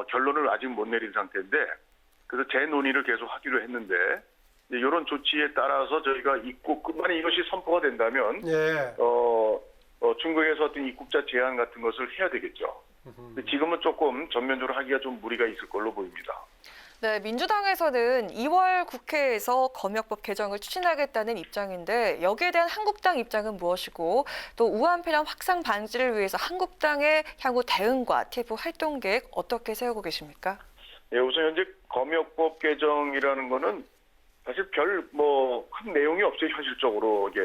결론을 아직 못 내린 상태인데 그래서 재논의를 계속 하기로 했는데 이런 조치에 따라서 저희가 만약 이것이 선포가 된다면 예. 중국에서 어떤 입국자 제한 같은 것을 해야 되겠죠. 근데 지금은 조금 전면적으로 하기가 좀 무리가 있을 걸로 보입니다. 네, 민주당에서는 2월 국회에서 검역법 개정을 추진하겠다는 입장인데 여기에 대한 한국당 입장은 무엇이고 또 우한폐렴 확산 방지를 위해서 한국당의 향후 대응과 TF 활동 계획 어떻게 세우고 계십니까? 예, 우선 현재 검역법 개정이라는 거는 사실 큰 내용이 없어요, 현실적으로 이게.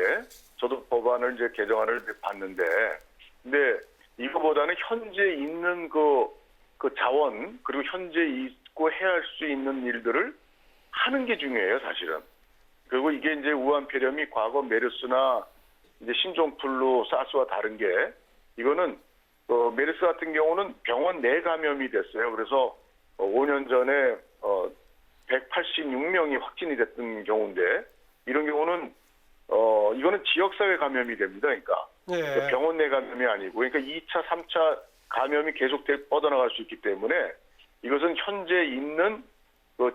저도 법안을 이제 개정안을 봤는데, 근데 이거보다는 현재 있는 그 자원 그리고 현재 있고 해야 할 수 있는 일들을 하는 게 중요해요, 사실은. 그리고 이게 이제 우한폐렴이 과거 메르스나 이제 신종플루, 사스와 다른 게 이거는 메르스 같은 경우는 병원 내 감염이 됐어요. 그래서 5년 전에 186명이 확진이 됐던 경우인데 이런 경우는 이거는 지역사회 감염이 됩니다. 그러니까 예. 병원 내 감염이 아니고 그러니까 2차, 3차 감염이 계속 뻗어나갈 수 있기 때문에 이것은 현재 있는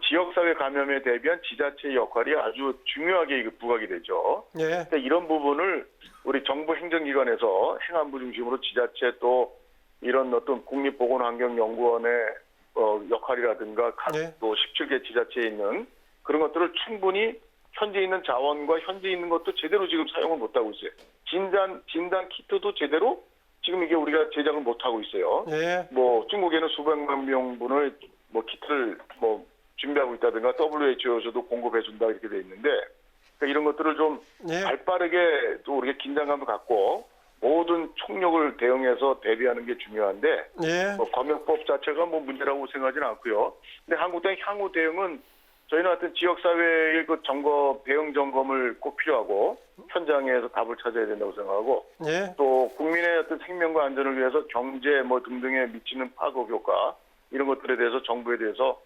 지역사회 감염에 대비한 지자체의 역할이 아주 중요하게 부각이 되죠. 예. 그러니까 이런 부분을 우리 정부 행정기관에서 행안부 중심으로 지자체 또 이런 어떤 국립보건환경연구원의 역할이라든가 또 17개 지자체에 있는 그런 것들을 충분히 현재 있는 자원과 현재 있는 것도 제대로 지금 사용을 못하고 있어요. 진단 키트도 제대로 지금 이게 우리가 제작을 못하고 있어요. 예. 뭐 중국에는 수백만 명분을 뭐 키트를 뭐 준비하고 있다든가 WHO에서도 공급해준다 이렇게 돼 있는데 그러니까 이런 것들을 좀 발빠르게 또 우리가 긴장감을 갖고 모든 총력을 대응해서 대비하는 게 중요한데 뭐 검역법 자체가 뭐 문제라고 생각하지는 않고요. 근데 한국당 향후 대응은 저희는 하여튼 지역사회의 그 대응 점검을 꼭 필요하고 현장에서 답을 찾아야 된다고 생각하고 또 국민의 어떤 생명과 안전을 위해서 경제 뭐 등등에 미치는 파급 효과 이런 것들에 대해서 정부에 대해서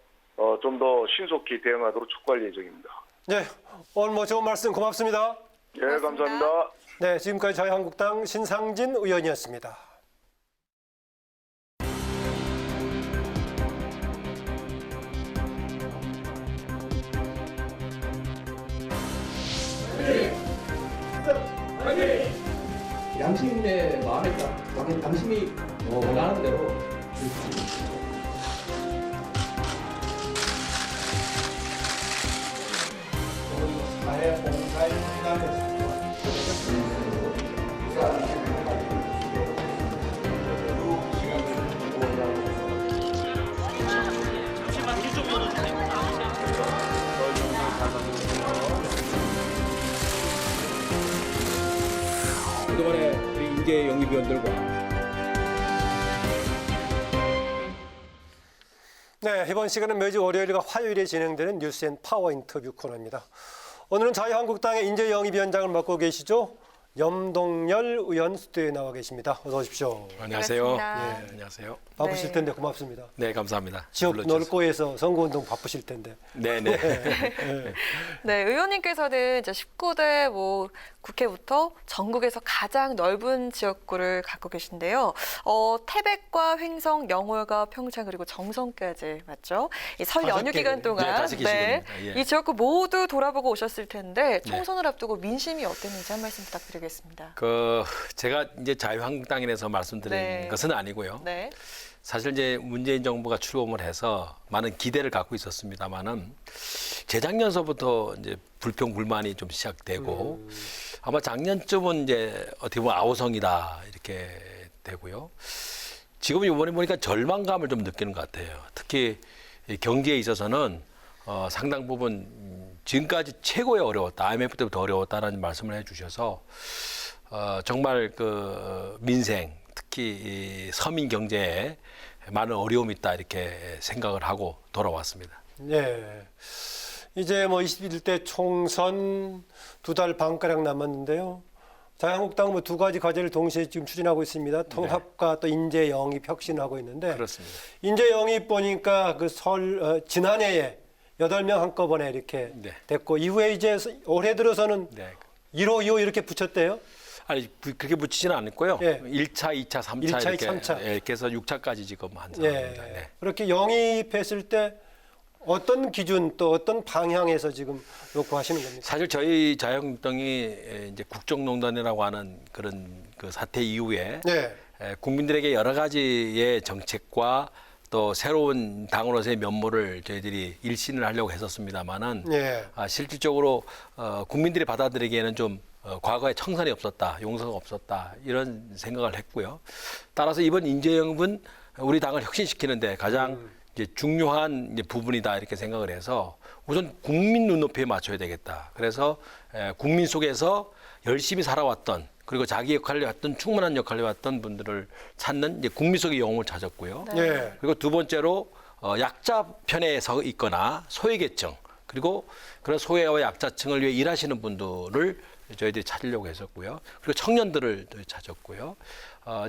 좀 더 신속히 대응하도록 촉구할 예정입니다. 네, 오늘 뭐 좋은 말씀 고맙습니다. 예, 감사합니다. 네, 지금까지 자유한국당 신상진 의원이었습니다. 양심이 내 마음에 딱 당신이 원하는 대로 사회 공갈 시간에서 그동안에 우리 인재 영입위원들과 네, 이번 시간은 매주 월요일과 화요일에 진행되는 뉴스앤파워 인터뷰 코너입니다. 오늘은 자유한국당의 인재영입위원장을 맡고 계시죠. 염동열 의원 스튜디오에 나와 계십니다. 어서 오십시오. 안녕하세요. 네. 안녕하세요. 바쁘실 텐데 고맙습니다. 네, 감사합니다. 지역 넓고 해서 선거운동 바쁘실 텐데. 네네. 네, 의원님께서는 이제 19대 뭐 국회부터 전국에서 가장 넓은 지역구를 갖고 계신데요. 태백과 횡성, 영월과 평창 그리고 정선까지 맞죠? 이 설 연휴 기간 동안 이 지역구 모두 돌아보고 오셨을 텐데 총선을 앞두고 민심이 어땠는지 한 말씀 부탁드리겠습니다. 제가 이제 자유한국당에서 말씀드린 것은 아니고요. 네. 사실 이제 문재인 정부가 출범을 해서 많은 기대를 갖고 있었습니다만은 재작년서부터 이제 불평 불만이 좀 시작되고 아마 작년쯤은 이제 어떻게 보면 아우성이다 이렇게 되고요. 지금 이번에 보니까 절망감을 좀 느끼는 것 같아요. 특히 경제에 있어서는 상당 부분 지금까지 최고의 어려웠다. IMF 때부터 어려웠다라는 말씀을 해주셔서 정말 그 민생 특히 이 서민 경제에 많은 어려움이 있다 이렇게 생각을 하고 돌아왔습니다. 네. 이제 뭐 21대 총선 2달 반가량 남았는데요. 자유한국당 뭐 두 가지 과제를 동시에 지금 추진하고 있습니다. 통합과 또 인재 영입 혁신하고 있는데 그렇습니다. 인재 영입 보니까 그 지난해에 8명 한꺼번에 이렇게 됐고 이후에 이제 올해 들어서는 1호, 2호 이렇게 붙였대요. 아니 그렇게 붙이지는 않았고요. 1차, 2차, 3차 1차, 이렇게 3차. 이렇게 해서 6차까지 지금 한 상황입니다. 네. 그렇게 영입했을 때 어떤 기준 또 어떤 방향에서 지금 요구하시는 겁니까? 사실 저희 자유한국당이 이제 국정농단이라고 하는 그런 그 사태 이후에 국민들에게 여러 가지의 정책과 또 새로운 당으로서의 면모를 저희들이 일신을 하려고 했었습니다만은 실질적으로 국민들이 받아들이기에는 좀 과거에 청산이 없었다, 용서가 없었다 이런 생각을 했고요. 따라서 이번 인재영입은 우리 당을 혁신시키는데 가장 이제 중요한 이제 부분이다 이렇게 생각을 해서 우선 국민 눈높이에 맞춰야 되겠다. 그래서 국민 속에서 열심히 살아왔던 그리고 자기 역할을 해왔던 충분한 역할을 해왔던 분들을 찾는 이제 국민 속의 영웅을 찾았고요. 그리고 두 번째로 약자 편에 서 있거나 소외계층 그리고 그런 소외와 약자층을 위해 일하시는 분들을 저희들이 찾으려고 했었고요. 그리고 청년들을 찾았고요.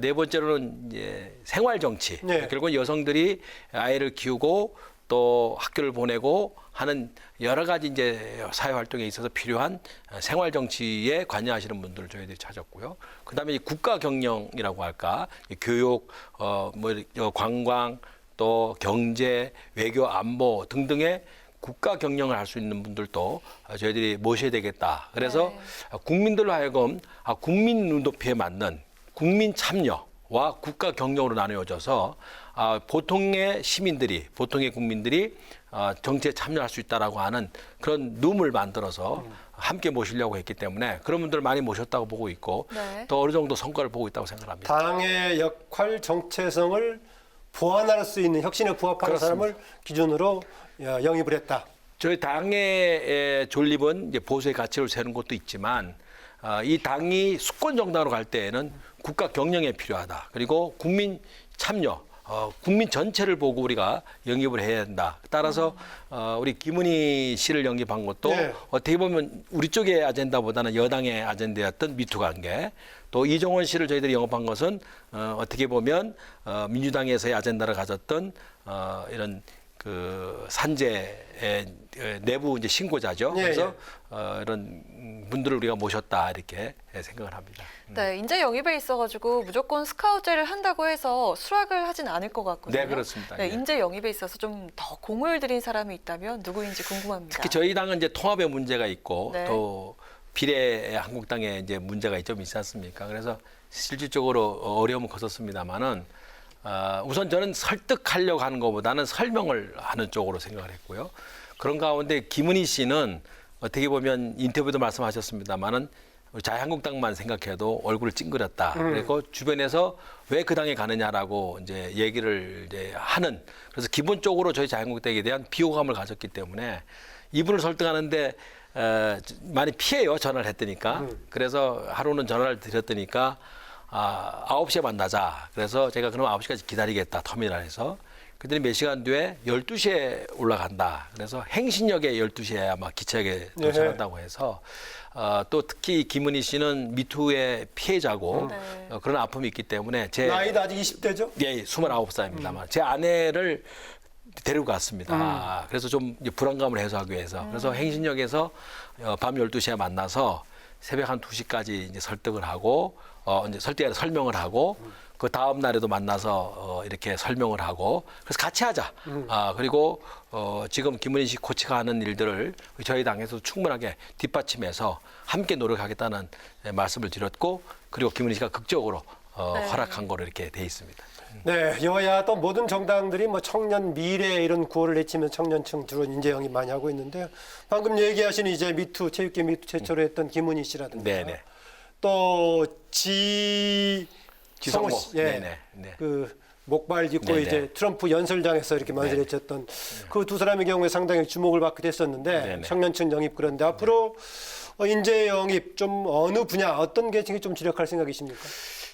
네 번째로는 이제 생활 정치. 결국은 여성들이 아이를 키우고 또 학교를 보내고 하는 여러 가지 이제 사회 활동에 있어서 필요한 생활 정치에 관여하시는 분들을 저희들이 찾았고요. 그다음에 국가 경영이라고 할까, 교육, 관광, 또 경제, 외교, 안보 등등의 국가 경영을 할 수 있는 분들도 저희들이 모셔야 되겠다. 그래서 국민들로 하여금 국민 눈높이에 맞는 국민 참여와 정책과 국가 경영으로 나누어져서 보통의 시민들이, 보통의 국민들이 정치에 참여할 수 있다라고 하는 그런 룸을 만들어서 함께 모시려고 했기 때문에 그런 분들을 많이 모셨다고 보고 있고 네. 또 어느 정도 성과를 보고 있다고 생각합니다. 당의 역할, 정체성을 보완할 수 있는 혁신에 부합하는 그렇습니다. 사람을 기준으로 영입을 했다. 저희 당의 존립은 이제 보수의 가치를 세우는 것도 있지만 이 당이 수권 정당으로 갈 때에는 국가 경영에 필요하다. 그리고 국민 참여, 국민 전체를 보고 우리가 영입을 해야 된다. 따라서 우리 김은희 씨를 영입한 것도 어떻게 보면 우리 쪽의 아젠다보다는 여당의 아젠다였던 미투 관계. 또 이종원 씨를 저희들이 영입한 것은 어떻게 보면 민주당에서의 아젠다를 가졌던 이런 그 산재의 내부 이제 신고자죠. 그래서 이런 분들을 우리가 모셨다 이렇게 생각을 합니다. 네, 인재 영입에 있어가지고 무조건 스카우트제를 한다고 해서 수락을 하진 않을 것 같거든요. 네, 그렇습니다. 네, 인재 영입에 있어서 좀 더 공을 들인 사람이 있다면 누구인지 궁금합니다. 특히 저희 당은 이제 통합의 문제가 있고 네. 또 비례 한국당에 이제 문제가 좀 있지 않습니까? 그래서 실질적으로 어려움은 컸었습니다만은 우선 저는 설득하려고 하는 것보다는 설명을 하는 쪽으로 생각을 했고요. 그런 가운데 김은희 씨는 어떻게 보면 인터뷰도 말씀하셨습니다만은 자유한국당만 생각해도 얼굴을 찡그렸다. 그리고 주변에서 왜 그 당에 가느냐라고 이제 얘기를 이제 하는. 그래서 기본적으로 저희 자유한국당에 대한 비호감을 가졌기 때문에 이분을 설득하는데 많이 피해요. 전화를 했더니까. 그래서 하루는 전화를 드렸더니까 9시에 만나자. 그래서 제가 그럼 9시까지 기다리겠다. 터미널에서. 그들이 몇 시간 뒤에 12시에 올라간다. 그래서 행신역에 12시에 아마 기차역에 도착한다고 해서 또 특히 김은희 씨는 미투의 피해자고 그런 아픔이 있기 때문에 제 나이도 아직 20대죠? 예, 29살입니다만 제 아내를 데리고 갔습니다. 그래서 좀 이제 불안감을 해소하기 위해서. 그래서 행신역에서 밤 12시에 만나서 새벽 한 2시까지 이제 설득을 하고 이제 설득에 설명을 하고 그 다음 날에도 만나서 이렇게 설명을 하고 그래서 같이 하자. 그리고 지금 김은희 씨 코치가 하는 일들을 저희 당에서 충분하게 뒷받침해서 함께 노력하겠다는 말씀을 드렸고 그리고 김은희 씨가 극적으로 허락한 거로 이렇게 돼 있습니다. 네, 여야 또 모든 정당들이 뭐 청년 미래 이런 구호를 내치면 청년층 주로 인재 영입 많이 하고 있는데요. 방금 얘기하신 이제 미투 체육계 미투 최초로 했던 김은희 씨라든가 네네. 또 지성모 씨, 예, 그 목발 짚고 네네. 이제 트럼프 연설장에서 이렇게 만세했던 그 두 사람의 경우에 상당히 주목을 받게 됐었는데 네네. 청년층 영입 그런데 앞으로 인재 영입 좀 어느 분야 어떤 계층이 좀 주력할 생각이십니까?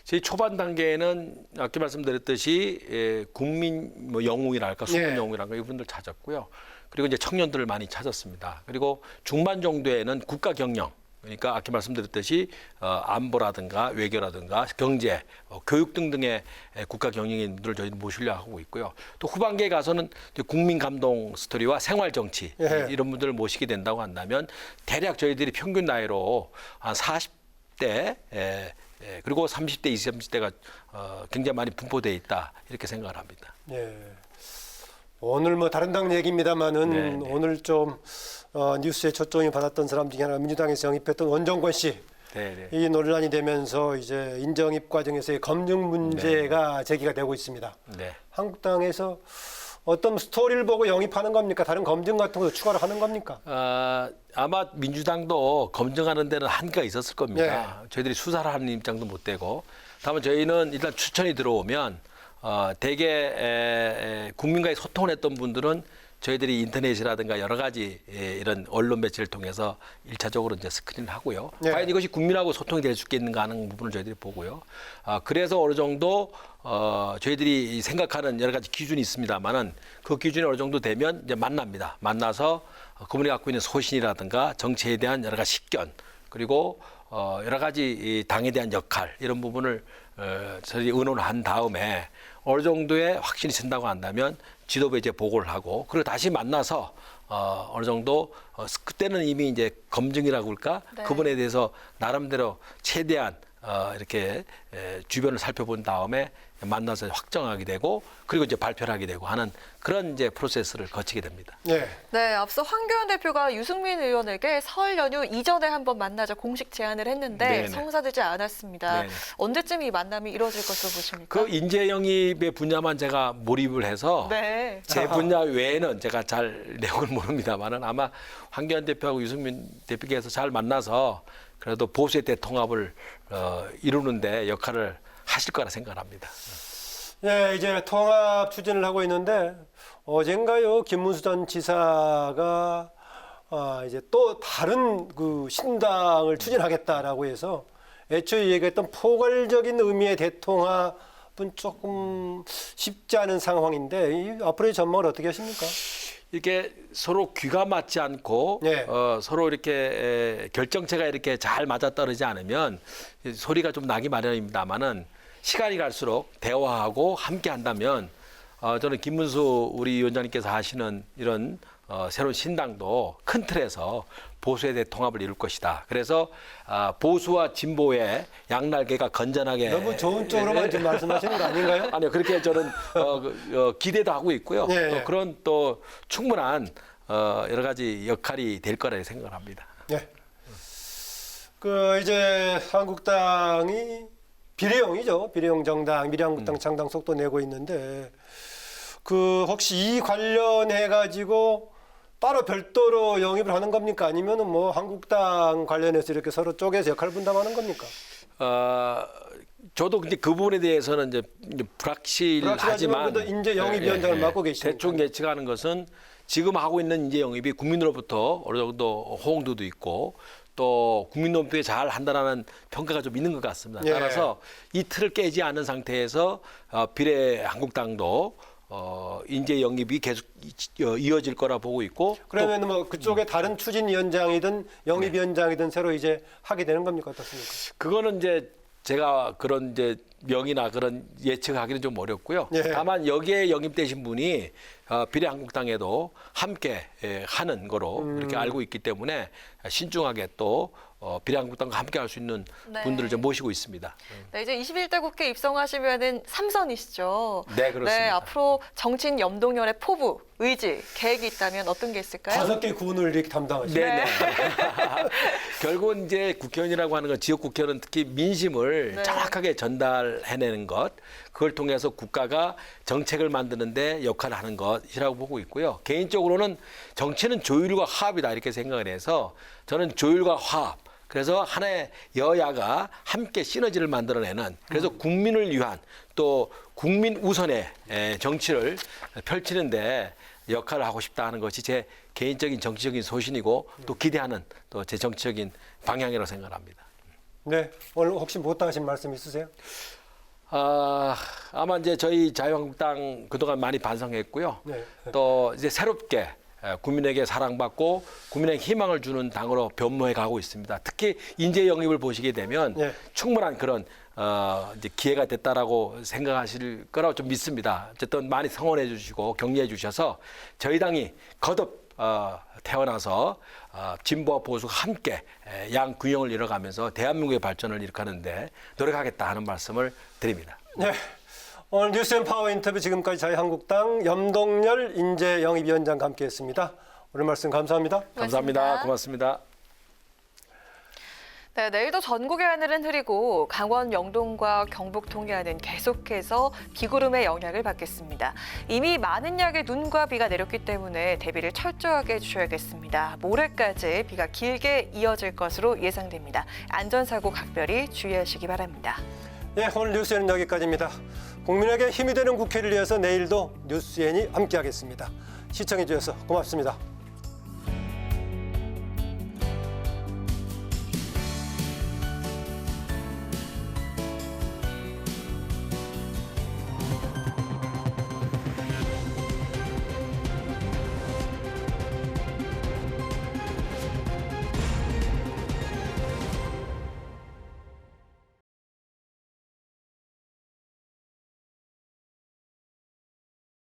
저희 초반 단계에는 아까 말씀드렸듯이 국민 뭐 영웅이랄까 수군 영웅이랄까 이분들 찾았고요. 그리고 이제 청년들을 많이 찾았습니다. 그리고 중반 정도에는 국가 경영 그러니까 아까 말씀드렸듯이 안보라든가 외교라든가 경제, 교육 등등의 국가 경영인들을 저희는 모시려 하고 있고요. 또 후반기에 가서는 국민 감동 스토리와 생활 정치 이런 분들을 모시게 된다고 한다면 대략 저희들이 평균 나이로 한 40대 그리고 30대, 20, 30대가 굉장히 많이 분포되어 있다 이렇게 생각을 합니다. 네. 오늘 뭐 다른 당 얘기입니다만은 오늘 좀 뉴스에 초점이 받았던 사람 중에 하나 민주당에서 영입했던 원정권 씨. 이 논란이 되면서 이제 인정입 과정에서의 검증 문제가 제기가 되고 있습니다. 한국당에서 어떤 스토리를 보고 영입하는 겁니까? 다른 검증 같은 것도 추가로 하는 겁니까? 아마 민주당도 검증하는 데는 한계가 있었을 겁니다. 저희들이 수사를 하는 입장도 못 되고. 다만 저희는 일단 추천이 들어오면 대개 국민과의 소통을 했던 분들은 저희들이 인터넷이라든가 여러 가지 이런 언론 매체를 통해서 1차적으로 이제 스크린을 하고요. 과연 이것이 국민하고 소통이 될 수 있겠는가 하는 부분을 저희들이 보고요. 그래서 어느 정도 저희들이 생각하는 여러 가지 기준이 있습니다만은 그 기준이 어느 정도 되면 이제 만납니다. 만나서 그분이 갖고 있는 소신이라든가 정치에 대한 여러 가지 식견 그리고 여러 가지 이 당에 대한 역할 이런 부분을 저희들이 의논을 한 다음에 어느 정도의 확신이 쓴다고 한다면 지도부에 이제 보고를 하고 그리고 다시 만나서 어느 정도 그때는 이미 이제 검증이라고 할까 그분에 대해서 나름대로 최대한 이렇게 주변을 살펴본 다음에 만나서 확정하게 되고 그리고 이제 발표를 하게 되고 하는 그런 이제 프로세스를 거치게 됩니다. 네. 네, 앞서 황교안 대표가 유승민 의원에게 설 연휴 이전에 한번 만나자 공식 제안을 했는데 네네. 성사되지 않았습니다. 네네. 언제쯤 이 만남이 이루어질 것으로 보십니까? 그 인재 영입의 분야만 제가 몰입을 해서 네. 제 분야 외에는 제가 잘 내용을 모릅니다만은 아마 황교안 대표하고 유승민 대표께서 잘 만나서 그래도 보수의 대통합을 이루는데 역할을 하실 거라 생각합니다. 네, 이제 통합 추진을 하고 있는데 어젠가요 김문수 전 지사가 이제 또 다른 그 신당을 추진하겠다라고 해서 애초에 얘기했던 포괄적인 의미의 대통합은 조금 쉽지 않은 상황인데 이 앞으로의 전망을 어떻게 하십니까? 이렇게 서로 귀가 맞지 않고 네. 서로 이렇게 결정체가 이렇게 잘 맞아떨어지지 않으면 소리가 좀 나기 마련입니다만은 시간이 갈수록 대화하고 함께 한다면 저는 김문수 우리 위원장님께서 하시는 이런 새로운 신당도 큰 틀에서 보수의 대통합을 이룰 것이다. 그래서 보수와 진보의 양날개가 건전하게 너무 좋은 쪽으로만 좀 말씀하시는 거 아닌가요? 아니요, 그렇게 저는 기대도 하고 있고요. 네. 또 그런 또 충분한 여러 가지 역할이 될 거라 생각합니다. 네. 그 이제 한국당이 비례형이죠. 비례형 정당, 미래한국당 창당 속도 내고 있는데 그 혹시 이 관련해 가지고 따로 별도로 영입을 하는 겁니까? 아니면은 뭐 한국당 관련해서 이렇게 서로 쪼개서 역할 분담하는 겁니까? 저도 이제 그 부분에 대해서는 이제 불확실하지만 그래도 인재 영입위원장을 맡고 계시니까 대충 예측하는 것은 지금 하고 있는 인재 영입이 국민으로부터 어느 정도 호응도도 있고 또 국민논표에 잘 한다라는 평가가 좀 있는 것 같습니다. 예. 따라서 이 틀을 깨지 않은 상태에서 비례 한국당도 인재 영입이 계속 이어질 거라 보고 있고 그러면 뭐 그쪽에 다른 추진위원장이든 영입위원장이든 새로 이제 하게 되는 겁니까? 어떻습니까? 그거는 이제 제가 그런 이제 명이나 그런 예측하기는 좀 어렵고요. 예. 다만 여기에 영입되신 분이 비례한국당에도 함께 하는 거로 이렇게 알고 있기 때문에 신중하게 또 비례한국당과 함께 할 수 있는 네. 분들을 좀 모시고 있습니다. 네, 이제 21대 국회 입성하시면은 3선이시죠. 네, 그렇습니다. 네, 앞으로 정치인 염동열의 포부, 의지, 계획이 있다면 어떤 게 있을까요? 5개 군을 이렇게 담당하시죠. 네네. 결국은 이제 국회의원이라고 하는 건 지역 국회의원은 특히 민심을 네. 정확하게 전달해내는 것, 그걸 통해서 국가가 정책을 만드는데 역할을 하는 것이라고 보고 있고요. 개인적으로는 정치는 조율과 화합이다 이렇게 생각을 해서 저는 조율과 화합, 그래서 하나의 여야가 함께 시너지를 만들어내는 그래서 국민을 위한 또 국민 우선의 정치를 펼치는데 역할을 하고 싶다 하는 것이 제 개인적인 정치적인 소신이고 또 기대하는 또 제 정치적인 방향이라고 생각합니다. 네, 오늘 혹시 못하신 말씀 있으세요? 아마 이제 저희 자유한국당 그동안 많이 반성했고요. 네. 또 이제 새롭게 국민에게 사랑받고 국민에게 희망을 주는 당으로 변모해 가고 있습니다. 특히 인재 영입을 보시게 되면 네. 충분한 그런 이제 기회가 됐다라고 생각하실 거라고 좀 믿습니다. 어쨌든 많이 성원해 주시고 격려해 주셔서 저희 당이 거듭 태어나서 진보와 보수가 함께 양균형을 이뤄가면서 대한민국의 발전을 일으키는데 노력하겠다 하는 말씀을 드립니다. 네. 오늘 뉴스앤파워 인터뷰 지금까지 자유한국당 염동열 인재영입위원장과 함께했습니다. 오늘 말씀 감사합니다. 감사합니다. 고맙습니다. 네, 내일도 전국의 하늘은 흐리고 강원 영동과 경북 동해안은 계속해서 비구름의 영향을 받겠습니다. 이미 많은 양의 눈과 비가 내렸기 때문에 대비를 철저하게 해주셔야겠습니다. 모레까지 비가 길게 이어질 것으로 예상됩니다. 안전사고 각별히 주의하시기 바랍니다. 네, 오늘 뉴스에는 여기까지입니다. 국민에게 힘이 되는 국회를 위해서 내일도 뉴스엔이 함께하겠습니다. 시청해 주셔서 고맙습니다.